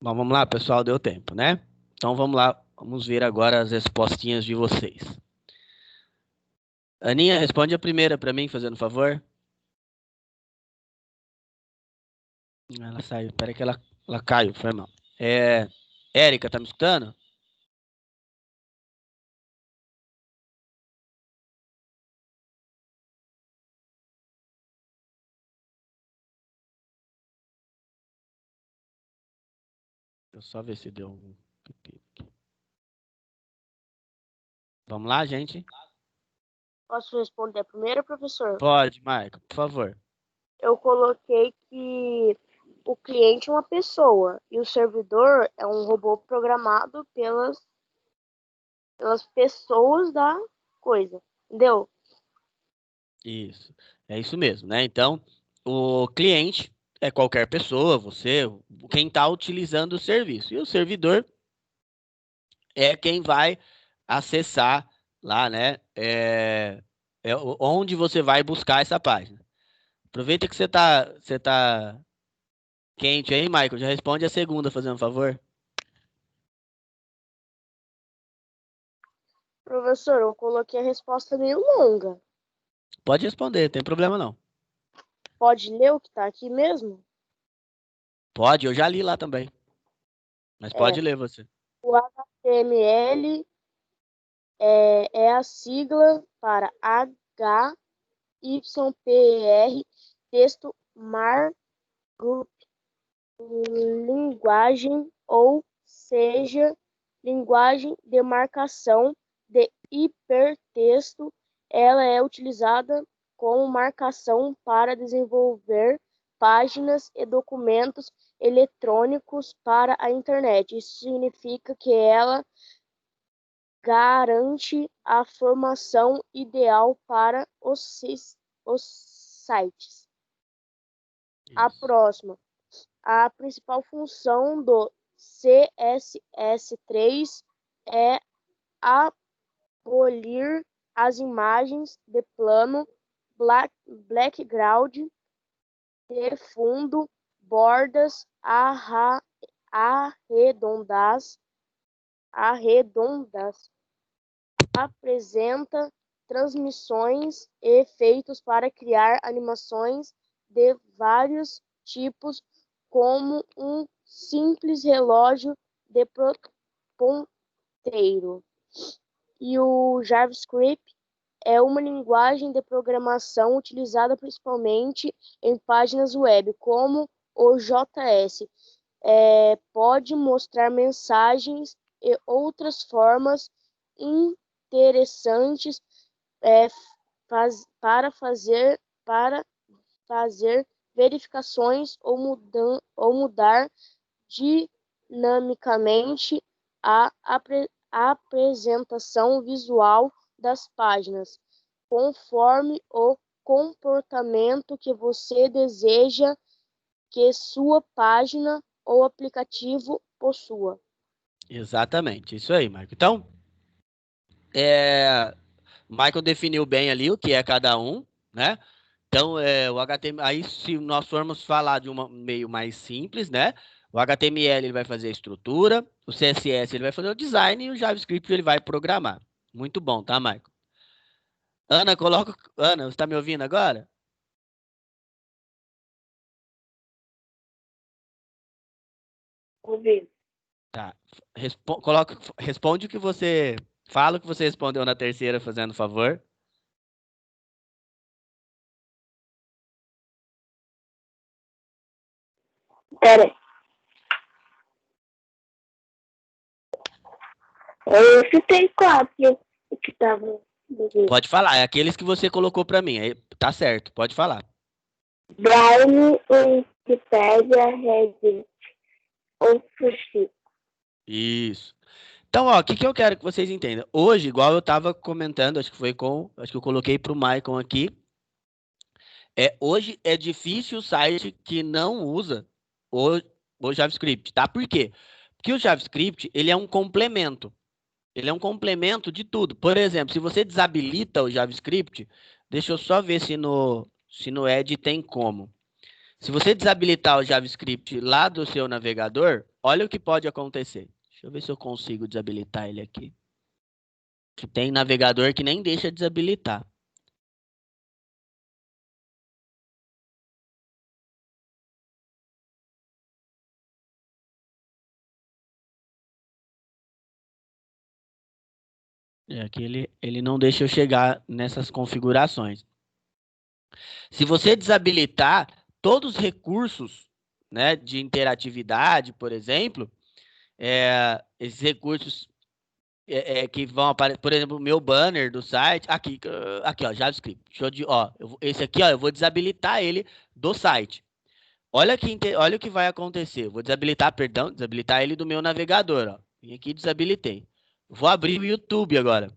Bom, vamos lá, pessoal, deu tempo, né? Então vamos lá, vamos ver agora as respostinhas de vocês. Aninha, responde a primeira para mim, fazendo favor. Ela saiu, peraí que ela caiu, foi mal. Érica, tá me escutando? Deixa eu só ver se deu um pepino aqui. Vamos lá, gente? Posso responder a primeira, professor? Pode, Marco, por favor. Eu coloquei que o cliente é uma pessoa e o servidor é um robô programado pelas pessoas da coisa. Entendeu? Isso, é isso mesmo, né? Então, o cliente é qualquer pessoa, você, quem está utilizando o serviço. E o servidor é quem vai acessar lá, né? Onde você vai buscar essa página. Aproveita que você tá quente aí, Michael. Já responde a segunda, fazendo um favor. Professor, eu coloquei a resposta meio longa. Pode responder, não tem problema não. Pode ler o que está aqui mesmo? Pode, eu já li lá também. Mas pode ler você. O HTML é a sigla para HYPR, texto markup, linguagem, ou seja, linguagem de marcação de hipertexto. Ela é utilizada como marcação para desenvolver páginas e documentos eletrônicos para a internet. Isso significa que ela garante a formação ideal para os sites. A próxima. A principal função do CSS3 é abolir as imagens de plano, background, de fundo, bordas arredondadas, apresenta transmissões e efeitos para criar animações de vários tipos, como um simples relógio de ponteiro. E o JavaScript é uma linguagem de programação utilizada principalmente em páginas web, como o JS. Pode mostrar mensagens e outras formas interessantes para fazer verificações ou mudar dinamicamente a apresentação visual das páginas, conforme o comportamento que você deseja que sua página ou aplicativo possua. Exatamente, isso aí, Michael. Então, Michael definiu bem ali o que é cada um, né? Então, o HTML, aí se nós formos falar de um meio mais simples, né? O HTML ele vai fazer a estrutura, o CSS ele vai fazer o design e o JavaScript ele vai programar. Muito bom, tá, Michael? Ana, Ana, você está me ouvindo agora? Ouvindo. Tá. Responde o que você fala, o que você respondeu na terceira, fazendo favor. Pera. Eu citei 4 que estavam. Pode falar, é aqueles que você colocou para mim. Aí, tá certo, pode falar. Braille, Wikipédia, Reddit, ou Sushi. Isso. Então, ó, o que eu quero que vocês entendam? Hoje, igual eu estava comentando, acho que eu coloquei para o Maicon aqui. Hoje é difícil o site que não usa o JavaScript, tá? Por quê? Porque o JavaScript, ele é um complemento. Ele é um complemento de tudo. Por exemplo, se você desabilita o JavaScript, deixa eu só ver se no Edge tem como. Se você desabilitar o JavaScript lá do seu navegador, olha o que pode acontecer. Deixa eu ver se eu consigo desabilitar ele aqui. Que tem navegador que nem deixa desabilitar. Aqui ele não deixa eu chegar nessas configurações. Se você desabilitar todos os recursos, né, de interatividade, por exemplo, esses recursos que vão aparecer, por exemplo, o meu banner do site, aqui ó, JavaScript. Esse aqui, ó, eu vou desabilitar ele do site. Olha o que vai acontecer. Vou desabilitar ele do meu navegador, ó. Vim aqui e desabilitei. Vou abrir o YouTube agora.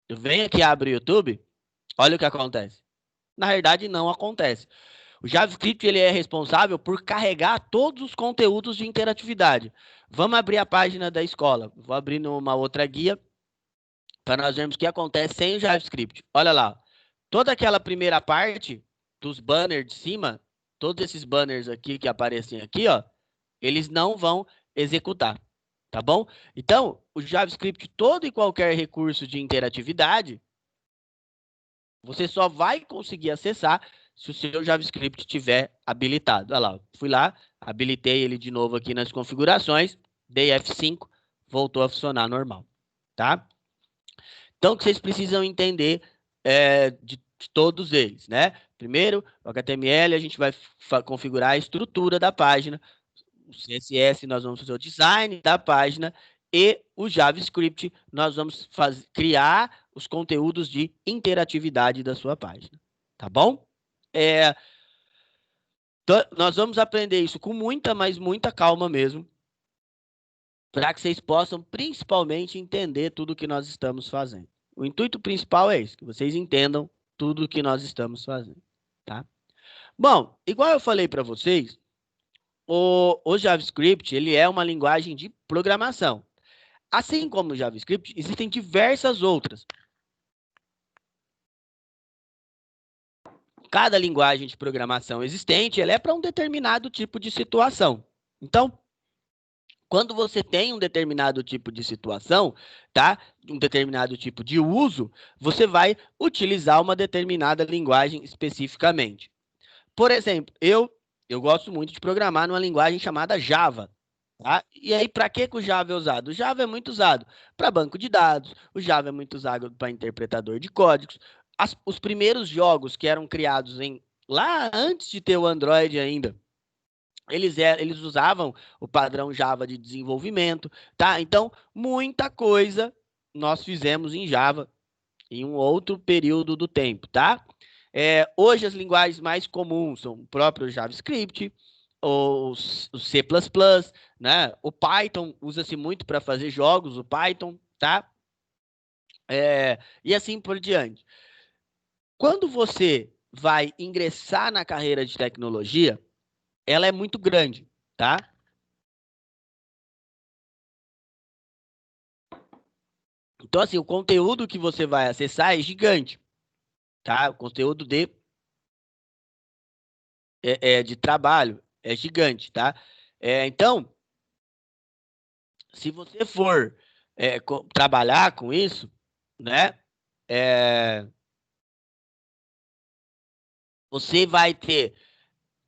Eu venho aqui e abro o YouTube, olha o que acontece. Na verdade, não acontece. O JavaScript ele é responsável por carregar todos os conteúdos de interatividade. Vamos abrir a página da escola. Vou abrir numa outra guia para nós vermos o que acontece sem o JavaScript. Olha lá. Toda aquela primeira parte dos banners de cima, todos esses banners aqui que aparecem aqui, ó, eles não vão executar. Tá bom? Então, o JavaScript, todo e qualquer recurso de interatividade, você só vai conseguir acessar se o seu JavaScript estiver habilitado. Olha lá, fui lá, habilitei ele de novo aqui nas configurações, dei F5, voltou a funcionar normal, tá? Então, o que vocês precisam entender de todos eles, né? Primeiro, o HTML, a gente vai configurar a estrutura da página. O CSS, nós vamos fazer o design da página. E o JavaScript, nós vamos criar os conteúdos de interatividade da sua página. Tá bom? Nós vamos aprender isso com mas muita calma mesmo, para que vocês possam principalmente entender tudo o que nós estamos fazendo. O intuito principal é isso, que vocês entendam tudo o que nós estamos fazendo, tá? Bom, igual eu falei para vocês, o JavaScript ele é uma linguagem de programação. Assim como o JavaScript, existem diversas outras. Cada linguagem de programação existente ela é para um determinado tipo de situação. Então, quando você tem um determinado tipo de situação, tá? Um determinado tipo de uso, você vai utilizar uma determinada linguagem especificamente. Por exemplo, eu gosto muito de programar numa linguagem chamada Java. Tá? E aí, para que o Java é usado? O Java é muito usado para banco de dados, o Java é muito usado para interpretador de códigos. Os primeiros jogos que eram criados lá antes de ter o Android ainda, eles usavam o padrão Java de desenvolvimento, tá? Então, muita coisa nós fizemos em Java em um outro período do tempo, tá? Hoje as linguagens mais comuns são o próprio JavaScript, o C++, né? O Python usa-se muito para fazer jogos, o Python, tá? E assim por diante. Quando você vai ingressar na carreira de tecnologia, ela é muito grande, tá? Então, assim, o conteúdo que você vai acessar é gigante, tá? O conteúdo de trabalho é gigante, tá? Então, se você for trabalhar com isso, né? Você vai ter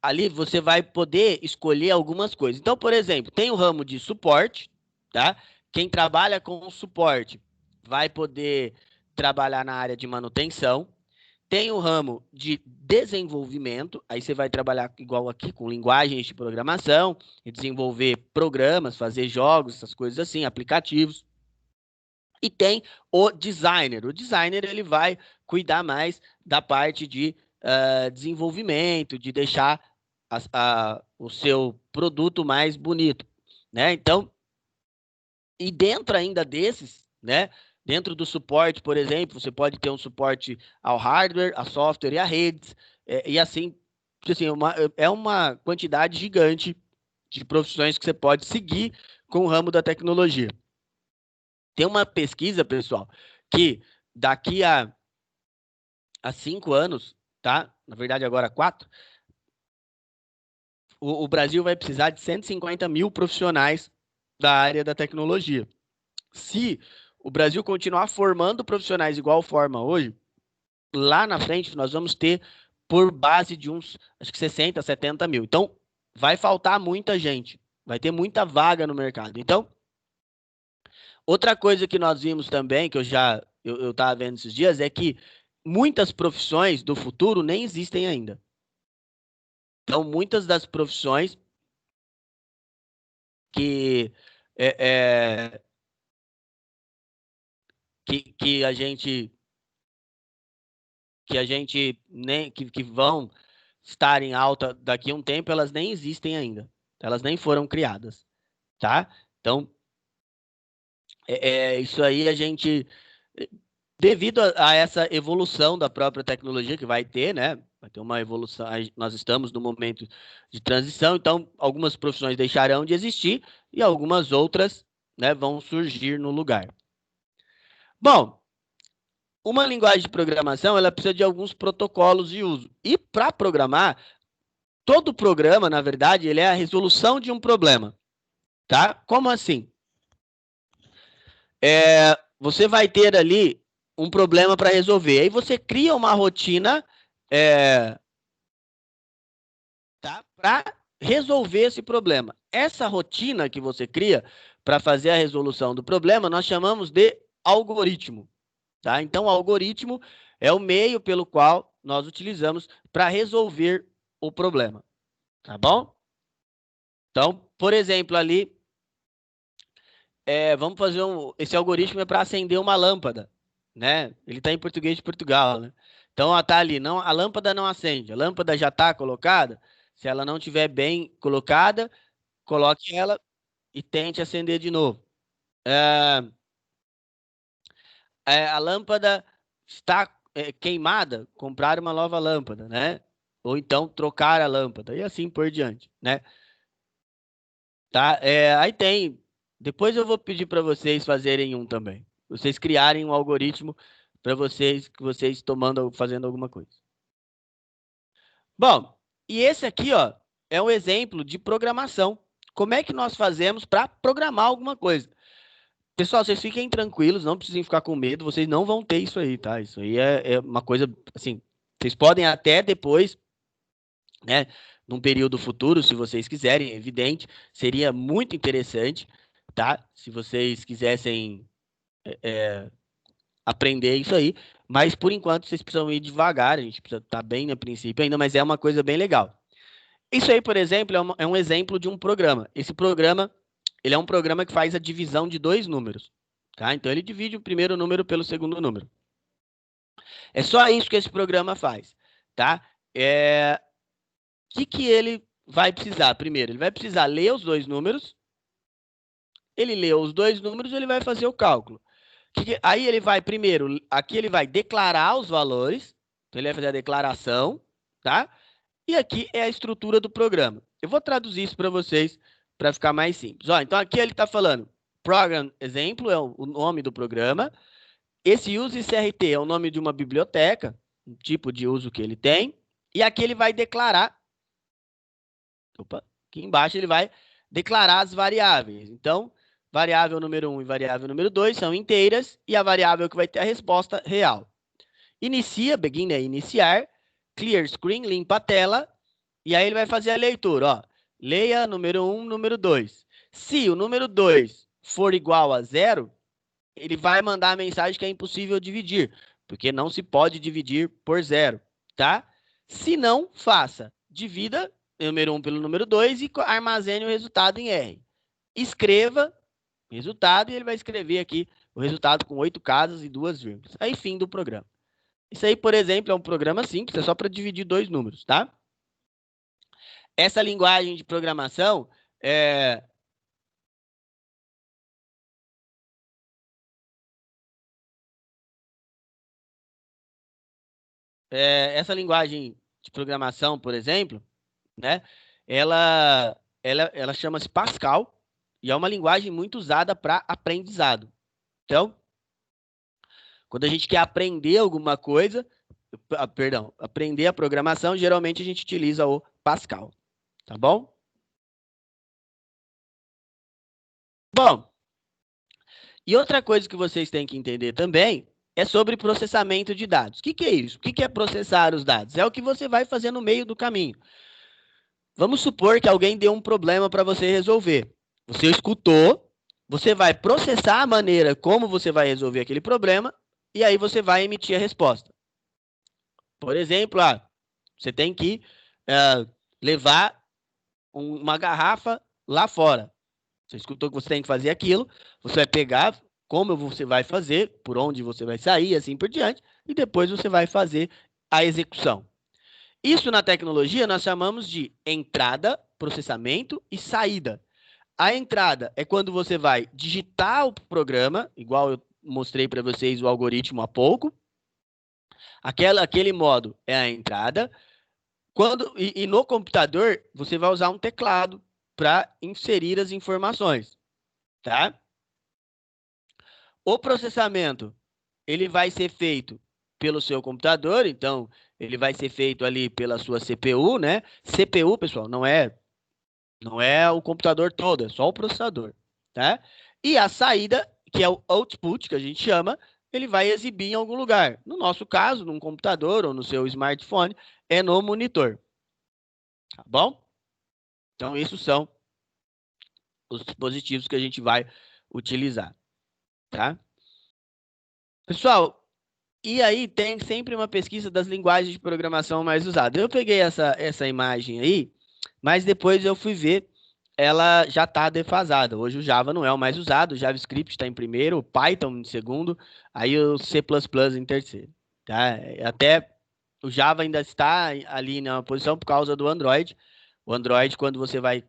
ali, você vai poder escolher algumas coisas. Então, por exemplo, tem o ramo de suporte, tá? Quem trabalha com suporte vai poder trabalhar na área de manutenção. Tem o ramo de desenvolvimento, aí você vai trabalhar igual aqui com linguagens de programação, e desenvolver programas, fazer jogos, essas coisas assim, aplicativos. E tem o designer. O designer ele vai cuidar mais da parte de desenvolvimento, de deixar o seu produto mais bonito, né? Então, e dentro ainda desses, né? Dentro do suporte, por exemplo, você pode ter um suporte ao hardware, a software e a redes, e assim é uma quantidade gigante de profissões que você pode seguir com o ramo da tecnologia. Tem uma pesquisa, pessoal, que daqui a 5 anos, tá? na verdade agora 4, o Brasil vai precisar de 150 mil profissionais da área da tecnologia. Se o Brasil continuar formando profissionais igual forma hoje, lá na frente nós vamos ter por base de uns, acho que 60, 70 mil. Então, vai faltar muita gente. Vai ter muita vaga no mercado. Então, outra coisa que nós vimos também, que eu estava vendo esses dias, é que muitas profissões do futuro nem existem ainda. Então, muitas das profissões que que a gente nem que vão estar em alta daqui a um tempo, elas nem existem ainda. Elas nem foram criadas, tá? Então, isso aí a gente, devido a essa evolução da própria tecnologia que vai ter, né? Vai ter uma evolução, nós estamos no momento de transição, então algumas profissões deixarão de existir e algumas outras, né, vão surgir no lugar. Bom, uma linguagem de programação, ela precisa de alguns protocolos de uso. E para programar, todo programa, na verdade, ele é a resolução de um problema, tá? Como assim? Você vai ter ali um problema para resolver. Aí você cria uma rotina tá? Para resolver esse problema. Essa rotina que você cria para fazer a resolução do problema, nós chamamos de algoritmo. Tá? Então, o algoritmo é o meio pelo qual nós utilizamos para resolver o problema. Tá bom? Então, por exemplo, ali, vamos fazer esse algoritmo é para acender uma lâmpada, né? Ele está em português de Portugal, né? Então, tá ali, não, a lâmpada não acende, a lâmpada já está colocada. Se ela não estiver bem colocada, coloque ela e tente acender de novo. A lâmpada está queimada, comprar uma nova lâmpada, né? Ou então trocar a lâmpada e assim por diante, né? Tá? Aí tem. Depois eu vou pedir para vocês fazerem um também. Vocês criarem um algoritmo para vocês que vocês fazendo alguma coisa. Bom, e esse aqui, ó, é um exemplo de programação. Como é que nós fazemos para programar alguma coisa? Pessoal, vocês fiquem tranquilos, não precisem ficar com medo, vocês não vão ter isso aí, tá? Isso aí é uma coisa, assim, vocês podem até depois, né, num período futuro, se vocês quiserem, é evidente, seria muito interessante, tá? Se vocês quisessem aprender isso aí, mas por enquanto vocês precisam ir devagar, a gente precisa estar bem no princípio ainda, mas é uma coisa bem legal. Isso aí, por exemplo, é um exemplo de um programa. Esse programa, ele é um programa que faz a divisão de 2 números. Tá? Então, ele divide o primeiro número pelo segundo número. É só isso que esse programa faz. Tá? O que ele vai precisar? Primeiro, ele vai precisar ler os 2 números. Ele leu os 2 números, ele vai fazer o cálculo. Aí ele vai, primeiro, aqui ele vai declarar os valores. Então, ele vai fazer a declaração. Tá? E aqui é a estrutura do programa. Eu vou traduzir isso para vocês para ficar mais simples. Então, aqui ele está falando Program Exemplo, é o nome do programa. Esse UseCRT é o nome de uma biblioteca, um tipo de uso que ele tem. E aqui ele vai declarar. Aqui embaixo ele vai declarar as variáveis. Então, variável número 1 e variável número 2 são inteiras e a variável que vai ter a resposta real. Inicia, begin é iniciar. Clear screen, limpa a tela, e aí ele vai fazer a leitura, ó. Leia número 1, número 2. Se o número 2 for igual a 0, ele vai mandar a mensagem que é impossível dividir, porque não se pode dividir por 0, tá? Se não, faça. Divida o número 1 pelo número 2 e armazene o resultado em R. Escreva o resultado e ele vai escrever aqui o resultado com 8 casas e 2 vírgulas. Aí, fim do programa. Isso aí, por exemplo, é um programa simples, é só para dividir 2 números, tá? Essa linguagem de programação essa linguagem de programação, por exemplo, né? Ela chama-se Pascal e é uma linguagem muito usada para aprendizado. Então, quando a gente quer aprender alguma coisa, perdão, aprender a programação, geralmente a gente utiliza o Pascal, tá bom? Bom, e outra coisa que vocês têm que entender também é sobre processamento de dados. O que é isso? O que é processar os dados? É o que você vai fazer no meio do caminho. Vamos supor que alguém deu um problema para você resolver. Você escutou, você vai processar a maneira como você vai resolver aquele problema e aí você vai emitir a resposta. Por exemplo, você tem que levar uma garrafa lá fora. Você escutou que você tem que fazer aquilo, você vai pegar como você vai fazer, por onde você vai sair, assim por diante, e depois você vai fazer a execução. Isso na tecnologia nós chamamos de entrada, processamento e saída. A entrada é quando você vai digitar o programa, igual eu mostrei para vocês o algoritmo há pouco. Aquele modo é a entrada. E no computador, você vai usar um teclado para inserir as informações, tá? O processamento, ele vai ser feito pelo seu computador, então ele vai ser feito ali pela sua CPU, né? CPU, pessoal, não é o computador todo, é só o processador, tá? E a saída, que é o output, que a gente chama, ele vai exibir em algum lugar. No nosso caso, num computador ou no seu smartphone, é no monitor. Tá bom? Então, esses são os dispositivos que a gente vai utilizar, tá? Pessoal, e aí tem sempre uma pesquisa das linguagens de programação mais usadas. Eu peguei essa imagem aí, mas depois eu fui ver, ela já está defasada. Hoje o Java não é o mais usado, o JavaScript está em primeiro, o Python em segundo, aí o C++ em terceiro, tá? Até o Java ainda está ali na posição por causa do Android. O Android, quando você vai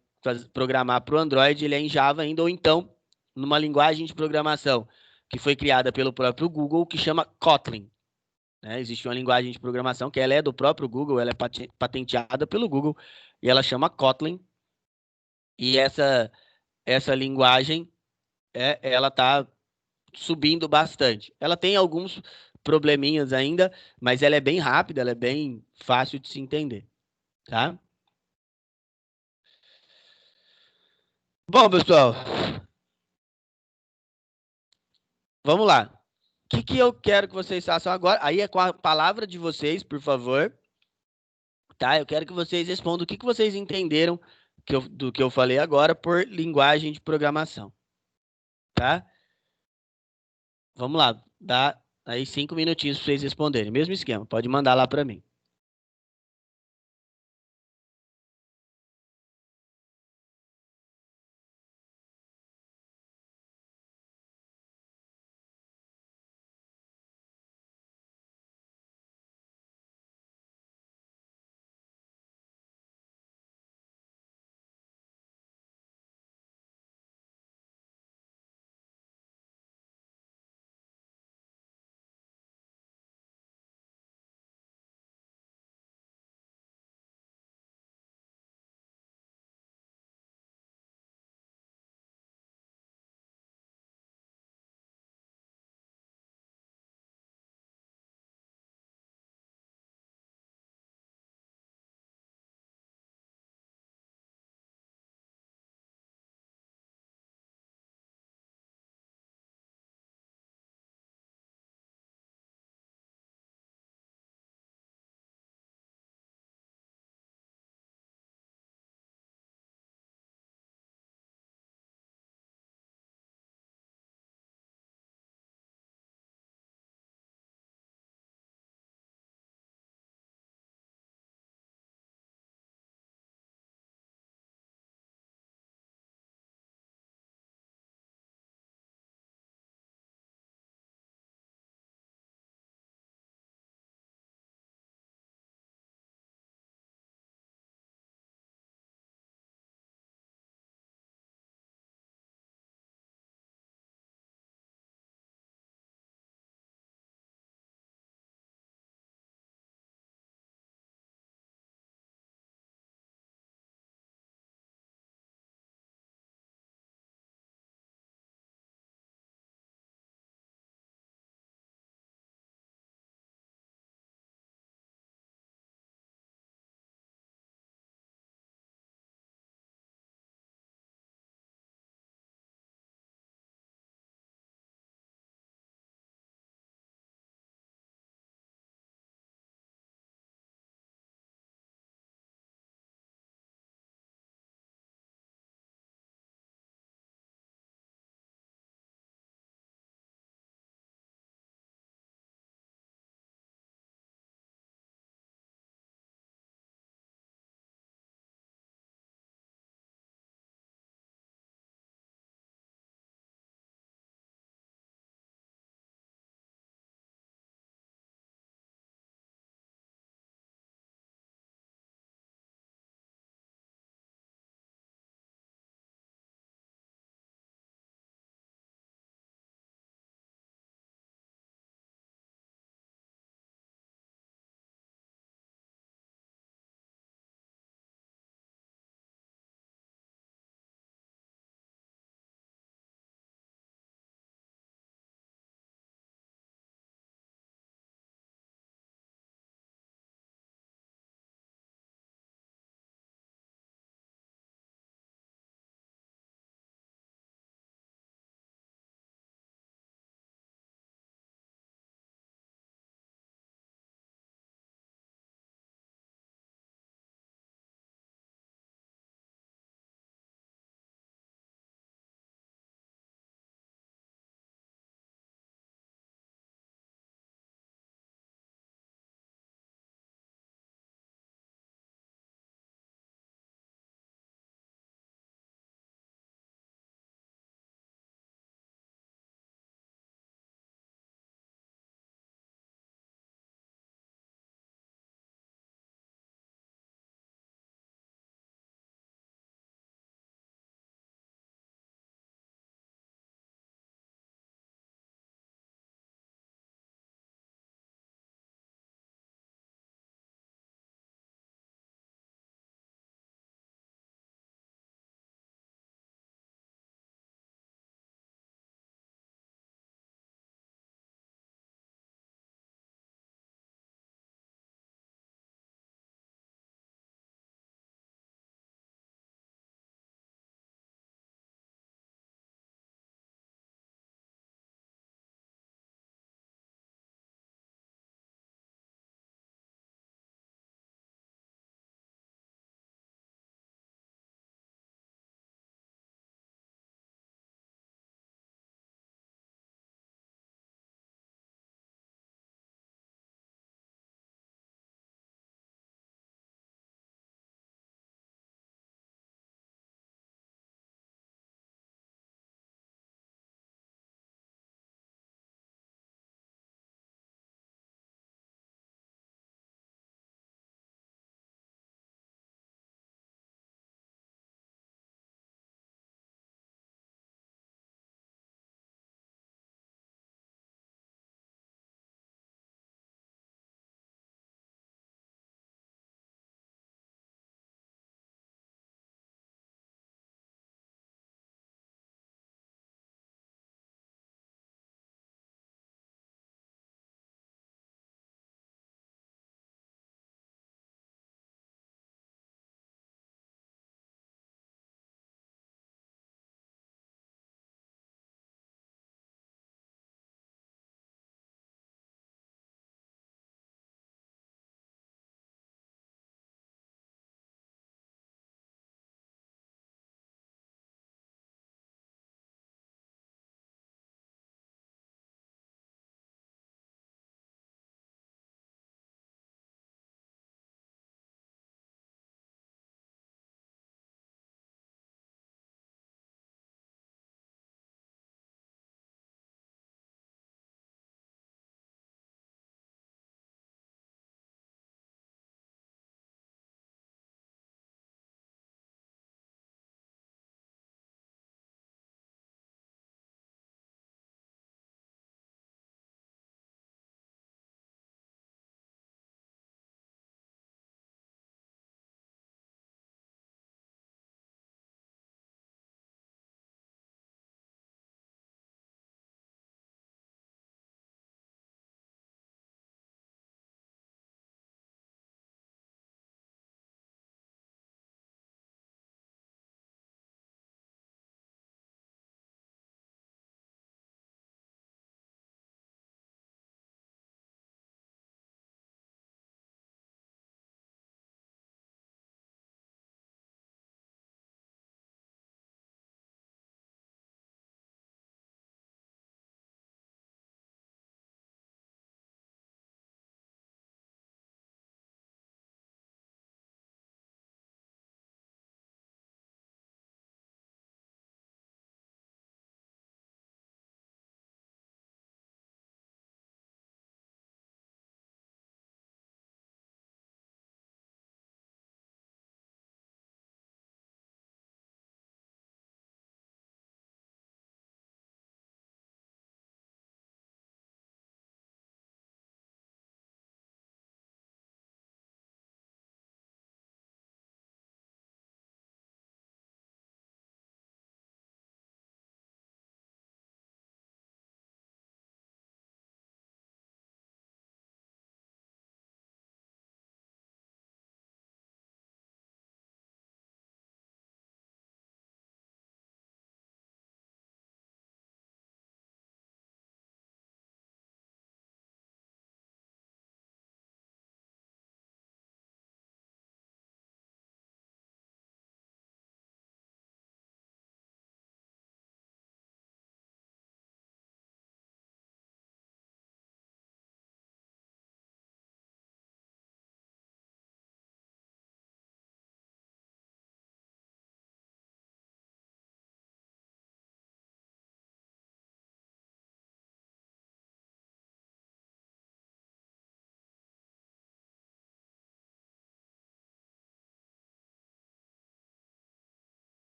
programar para o Android, ele é em Java ainda, ou então numa linguagem de programação que foi criada pelo próprio Google, que chama Kotlin. Né? Existe uma linguagem de programação que ela é do próprio Google, ela é patenteada pelo Google, e ela chama Kotlin. E essa linguagem, ela está subindo bastante. Ela tem alguns probleminhas ainda, mas ela é bem rápida, ela é bem fácil de se entender, tá? Bom, pessoal, vamos lá. O que eu quero que vocês façam agora? Aí é com a palavra de vocês, por favor, tá? Eu quero que vocês respondam o que vocês entenderam do que eu falei agora por linguagem de programação, tá? Vamos lá, dá aí 5 minutinhos para vocês responderem. Mesmo esquema, pode mandar lá para mim.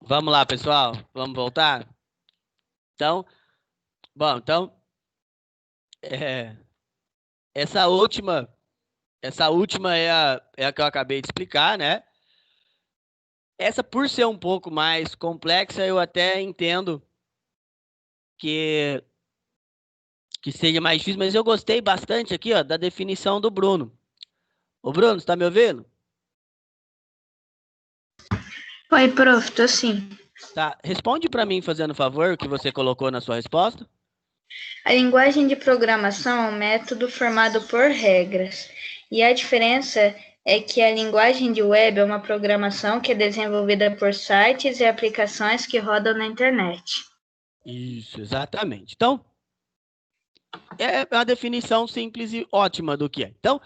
Vamos lá, pessoal. Vamos voltar? Então, bom, é, essa última é a que eu acabei de explicar, né? Essa, por ser um pouco mais complexa, eu até entendo que seja mais difícil, mas eu gostei bastante aqui, ó, da definição do Bruno. Ô, Bruno, você está me ouvindo? Oi, prof, tô sim. Tá, responde para mim, fazendo favor, o que você colocou na sua resposta. A linguagem de programação é um método formado por regras, e a diferença é que a linguagem de web é uma programação que é desenvolvida por sites e aplicações que rodam na internet. Isso, exatamente. Então, é uma definição simples e ótima do que é. Então,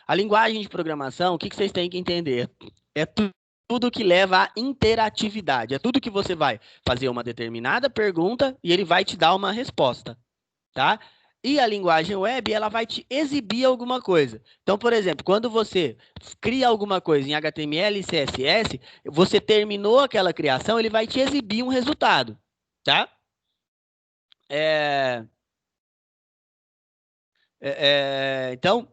a linguagem de programação, o que vocês têm que entender? É tudo que leva à interatividade. É tudo que você vai fazer uma determinada pergunta e ele vai te dar uma resposta, tá? E a linguagem web, ela vai te exibir alguma coisa. Então, por exemplo, quando você cria alguma coisa em HTML e CSS, você terminou aquela criação, ele vai te exibir um resultado, tá? Então,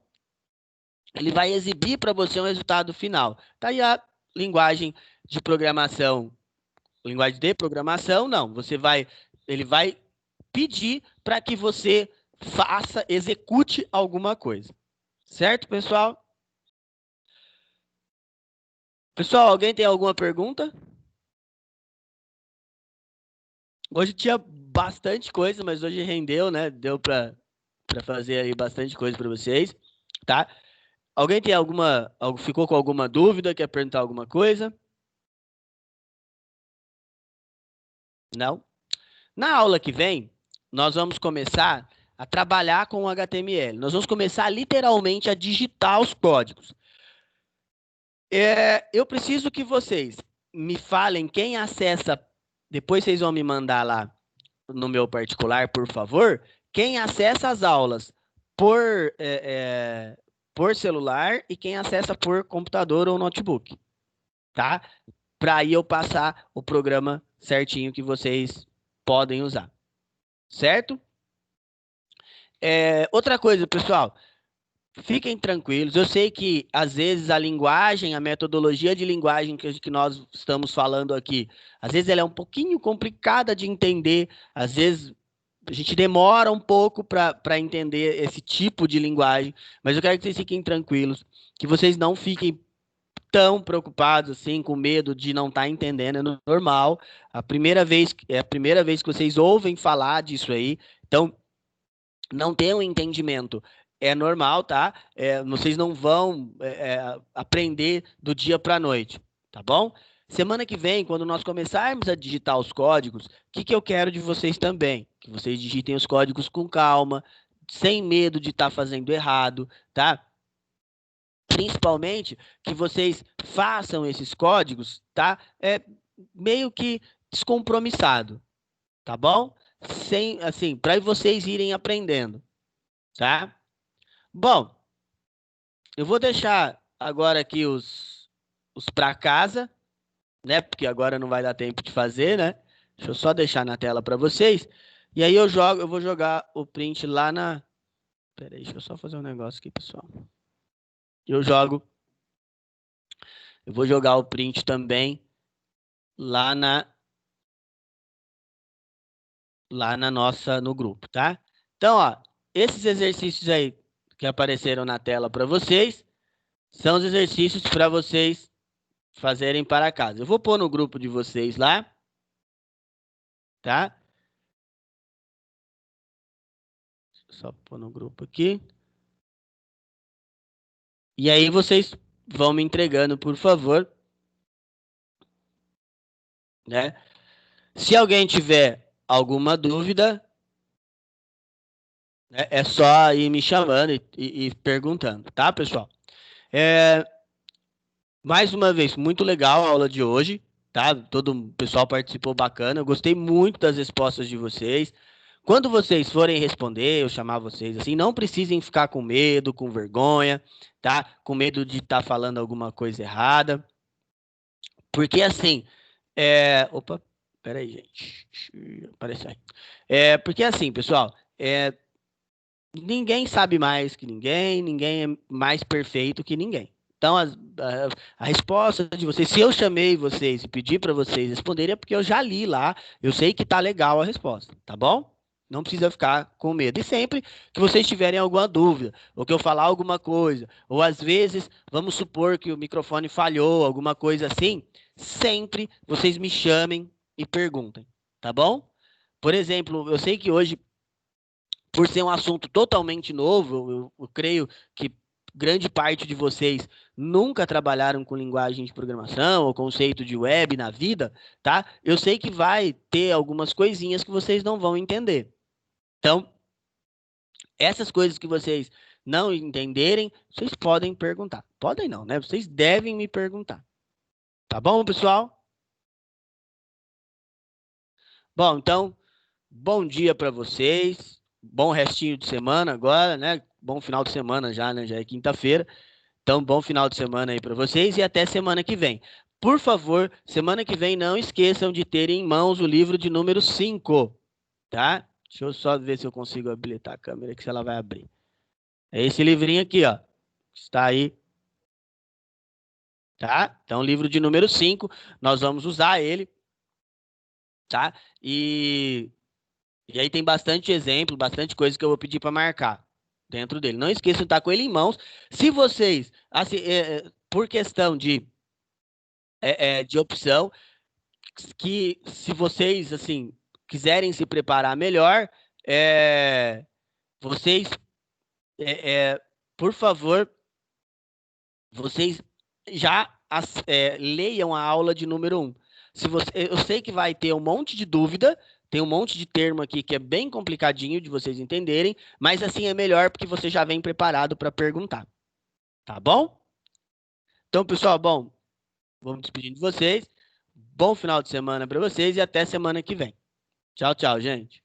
ele vai exibir para você um resultado final. Tá aí a linguagem de programação. Linguagem de programação, não. Ele vai pedir para que você execute alguma coisa. Certo, pessoal? Pessoal, alguém tem alguma pergunta? Hoje tinha bastante coisa, mas hoje rendeu, né? Deu para fazer aí bastante coisa para vocês, tá? Alguém tem ficou com alguma dúvida? Quer perguntar alguma coisa? Não? Na aula que vem, nós vamos começar a trabalhar com o HTML. Nós vamos começar literalmente a digitar os códigos. Eu preciso que vocês me falem quem acessa. Depois vocês vão me mandar lá no meu particular, por favor. Quem acessa as aulas por celular e quem acessa por computador ou notebook, tá? Para aí eu passar o programa certinho que vocês podem usar, certo? Outra coisa, pessoal, fiquem tranquilos. Eu sei que às vezes a linguagem, a metodologia de linguagem que nós estamos falando aqui, às vezes ela é um pouquinho complicada de entender, às vezes a gente demora um pouco para entender esse tipo de linguagem, mas eu quero que vocês fiquem tranquilos, que vocês não fiquem tão preocupados assim, com medo de não estar entendendo, é normal. É a primeira vez que vocês ouvem falar disso aí, então não tem um entendimento. É normal, tá? Vocês não vão aprender do dia para a noite, tá bom? Semana que vem, quando nós começarmos a digitar os códigos, o que eu quero de vocês também? Que vocês digitem os códigos com calma, sem medo de estar fazendo errado, tá? Principalmente que vocês façam esses códigos, tá? Meio que descompromissado, tá bom? Assim, para vocês irem aprendendo, tá? Bom, eu vou deixar agora aqui os para casa, né? Porque agora não vai dar tempo de fazer, né? Deixa eu só deixar na tela para vocês. E aí eu vou jogar o print lá na... Pera aí, deixa eu só fazer um negócio aqui, pessoal. Eu vou jogar o print também lá no grupo, tá? Então, ó, esses exercícios aí que apareceram na tela para vocês são os exercícios para vocês fazerem para casa. Eu vou pôr no grupo de vocês lá, tá? Só pôr no grupo aqui. E aí vocês vão me entregando, por favor, né? Se alguém tiver alguma dúvida, né, é só ir me chamando e perguntando, tá, pessoal? Mais uma vez, muito legal a aula de hoje, tá? Todo o pessoal participou bacana. Eu gostei muito das respostas de vocês. Quando vocês forem responder, eu chamar vocês assim, não precisem ficar com medo, com vergonha, tá? Com medo de estar falando alguma coisa errada. Porque assim, Opa, peraí, gente. Apareceu aí. Porque assim, pessoal, ninguém sabe mais que ninguém, ninguém é mais perfeito que ninguém. Então, a resposta de vocês, se eu chamei vocês e pedi para vocês responderem, é porque eu já li lá, eu sei que tá legal a resposta, tá bom? Não precisa ficar com medo. E sempre que vocês tiverem alguma dúvida, ou que eu falar alguma coisa, ou às vezes, vamos supor que o microfone falhou, alguma coisa assim, sempre vocês me chamem e perguntem, tá bom? Por exemplo, eu sei que hoje, por ser um assunto totalmente novo, eu creio que grande parte de vocês nunca trabalharam com linguagem de programação ou conceito de web na vida, tá? Eu sei que vai ter algumas coisinhas que vocês não vão entender. Então, essas coisas que vocês não entenderem, vocês podem perguntar. Podem não, né? Vocês devem me perguntar. Tá bom, pessoal? Bom, então, bom dia para vocês. Bom restinho de semana agora, né? Bom final de semana já, né? Já é quinta-feira. Então, bom final de semana aí para vocês e até semana que vem. Por favor, semana que vem não esqueçam de ter em mãos o livro de número 5, tá? Deixa eu só ver se eu consigo habilitar a câmera, que se ela vai abrir. É esse livrinho aqui, ó. Está aí. Tá? Então, livro de número 5, nós vamos usar ele, tá? E aí tem bastante exemplo, bastante coisa que eu vou pedir para marcar dentro dele. Não esqueçam de estar com ele em mãos. Se vocês, assim, por questão de opção, que se vocês, assim, quiserem se preparar melhor, vocês, por favor, vocês já leiam a aula de número 1. Eu sei que vai ter um monte de dúvida, tem um monte de termo aqui que é bem complicadinho de vocês entenderem, mas assim é melhor porque você já vem preparado para perguntar. Tá bom? Então, pessoal, bom, vou me despedindo de vocês. Bom final de semana para vocês e até semana que vem. Tchau, tchau, gente.